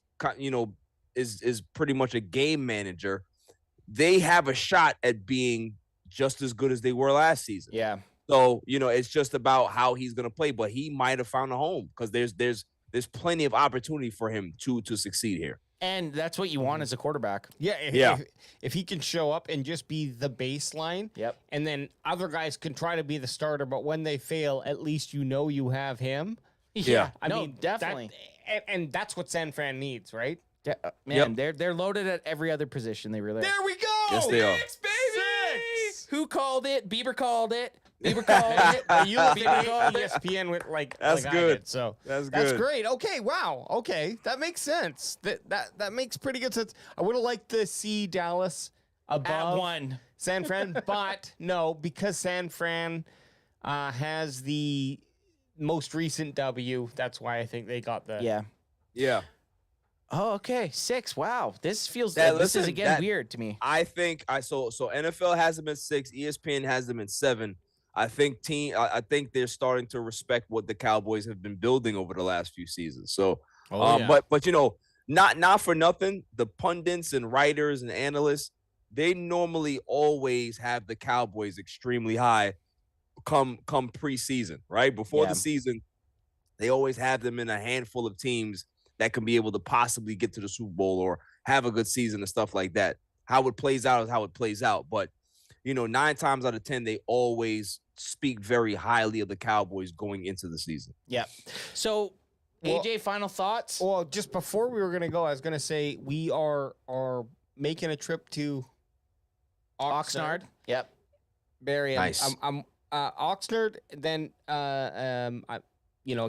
is pretty much a game manager, they have a shot at being just as good as they were last season. Yeah. So, it's just about how he's going to play, but he might have found a home because there's there's plenty of opportunity for him to succeed here. And that's what you want as a quarterback. Yeah, if he can show up and just be the baseline, and then other guys can try to be the starter, but when they fail, at least you know you have him. Yeah, I mean, definitely. And that's what San Fran needs, right? Man, they're loaded at every other position. They really are. There we go. Yes, they are. Six, baby! Six. Who called it? Bieber called it. Bieber called it. You look at ESPN with that's like good. I did, so that's good. Great. Okay. Wow. Okay. That makes sense. That makes pretty good sense. I would have liked to see Dallas above At 1. San Fran, but no, because San Fran has the most recent W. That's why I think they got the Yeah. Oh, okay. 6. Wow. This feels Yeah, this is listen, again weird to me. I think so NFL has them at 6, ESPN has them at 7. I think they're starting to respect what the Cowboys have been building over the last few seasons. So but you know, not for nothing, the pundits and writers and analysts, they normally always have the Cowboys extremely high come preseason, right? Before the season, they always have them in a handful of teams that can be able to possibly get to the Super Bowl or have a good season and stuff like that. How it plays out is how it plays out. But, you know, 9 times out of 10, they always speak very highly of the Cowboys going into the season. Yeah. So, AJ, final thoughts? Well, just before we were going to go, I was going to say we are making a trip to Oxnard. Yep. Barry. Nice. I'm Oxnard, then again,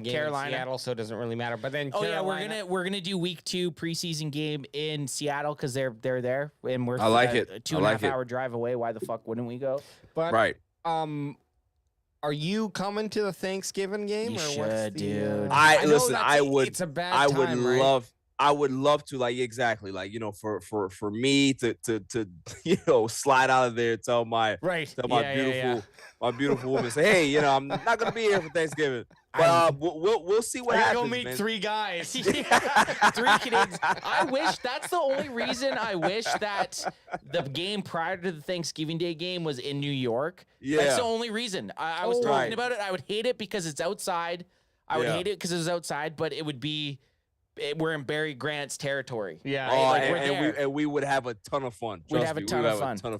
Carolina, Seattle, so it doesn't really matter. But then Carolina. we're gonna do week 2 preseason game in Seattle because they're there, and we're I like it. A 2.5 hour drive away. Why the fuck wouldn't we go? But right. Are you coming to the Thanksgiving game? You or should, what's the, dude. I would. It's a bad I would time, right? love. I would love to, like, exactly, like, you know, for me to you know, slide out of there and tell my beautiful woman, say, hey, you know, I'm not gonna be here for Thanksgiving, but we'll see what happens. Go meet man. 3 guys. 3 Canadians. I wish that's the only reason I wish that the game prior to the Thanksgiving Day game was in New York. Yeah. That's the only reason. I was talking about it. I would hate it because it's outside. I would hate it because it was outside, but it would be. We're in Barry Grant's territory. Yeah. And we would have a ton of fun. We'd have a ton of fun. Ton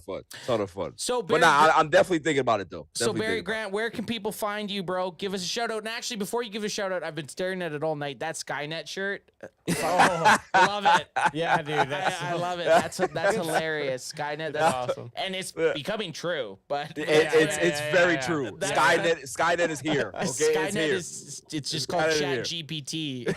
of fun. So, but I'm definitely thinking about it, though. So, Barry Grant, where can people find you, bro? Give us a shout out. And actually, before you give a shout out, I've been staring at it all night. That Skynet shirt. Oh, love it. Yeah, dude. I love it. That's hilarious. Skynet. That's awesome. And it's becoming true. But it's very true. Skynet is here. Okay, Skynet it's just called Chat GPT.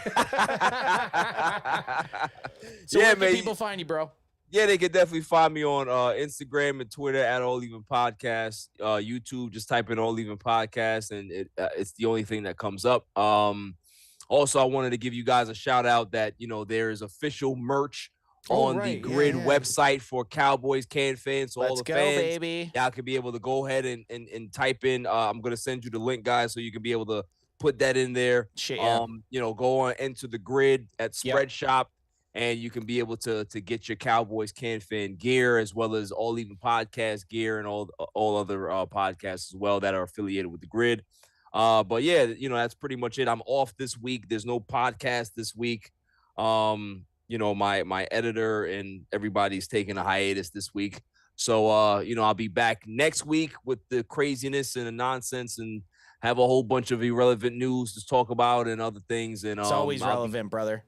So where can people find you, bro? Yeah, they can definitely find me on Instagram and Twitter at All Even Podcast. YouTube, just type in All Even Podcast, and it's the only thing that comes up. Also, I wanted to give you guys a shout out that, you know, there is official merch on the Grid website for Cowboys can fans. So all the fans, baby. Y'all can be able to go ahead and type in. I'm gonna send you the link, guys, so you can be able to put that in there. Shit, yeah. You know, go on into the Grid at Spread Shop, and you can be able to get your Cowboys Can Fan gear, as well as All Even Podcast gear and all other podcasts as well that are affiliated with the Grid. But yeah, you know, that's pretty much it. I'm off this week. There's no podcast this week. You know, my editor and everybody's taking a hiatus this week. So you know, I'll be back next week with the craziness and the nonsense and have a whole bunch of irrelevant news to talk about and other things. And it's always relevant, brother.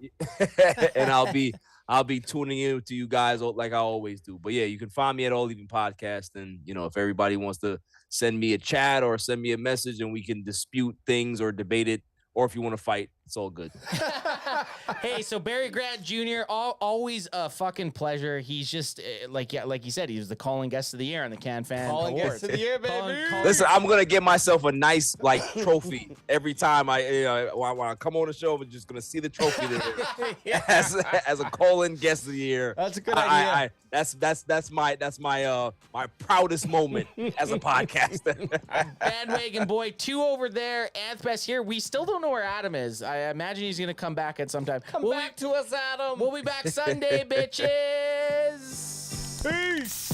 And I'll be tuning in to you guys like I always do. But yeah, you can find me at All Even Podcast. And, you know, if everybody wants to send me a chat or send me a message and we can dispute things or debate it, or if you want to fight, it's all good. Hey, so Barry Grant Jr., always a fucking pleasure. He's just, like you said, he was the calling guest of the year on the Can Fan Calling Awards. guest of the year, baby. Listen, I'm going to get myself a nice, like, trophy every time when I come on the show. I'm just going to see the trophy there as a calling guest of the year. That's a good idea. That's my proudest moment as a podcaster. Bandwagon boy, 2 over there. Anthbest here. We still don't know where Adam is. I imagine he's going to come back at some time. Come back to us, Adam. We'll be back Sunday, bitches. Peace.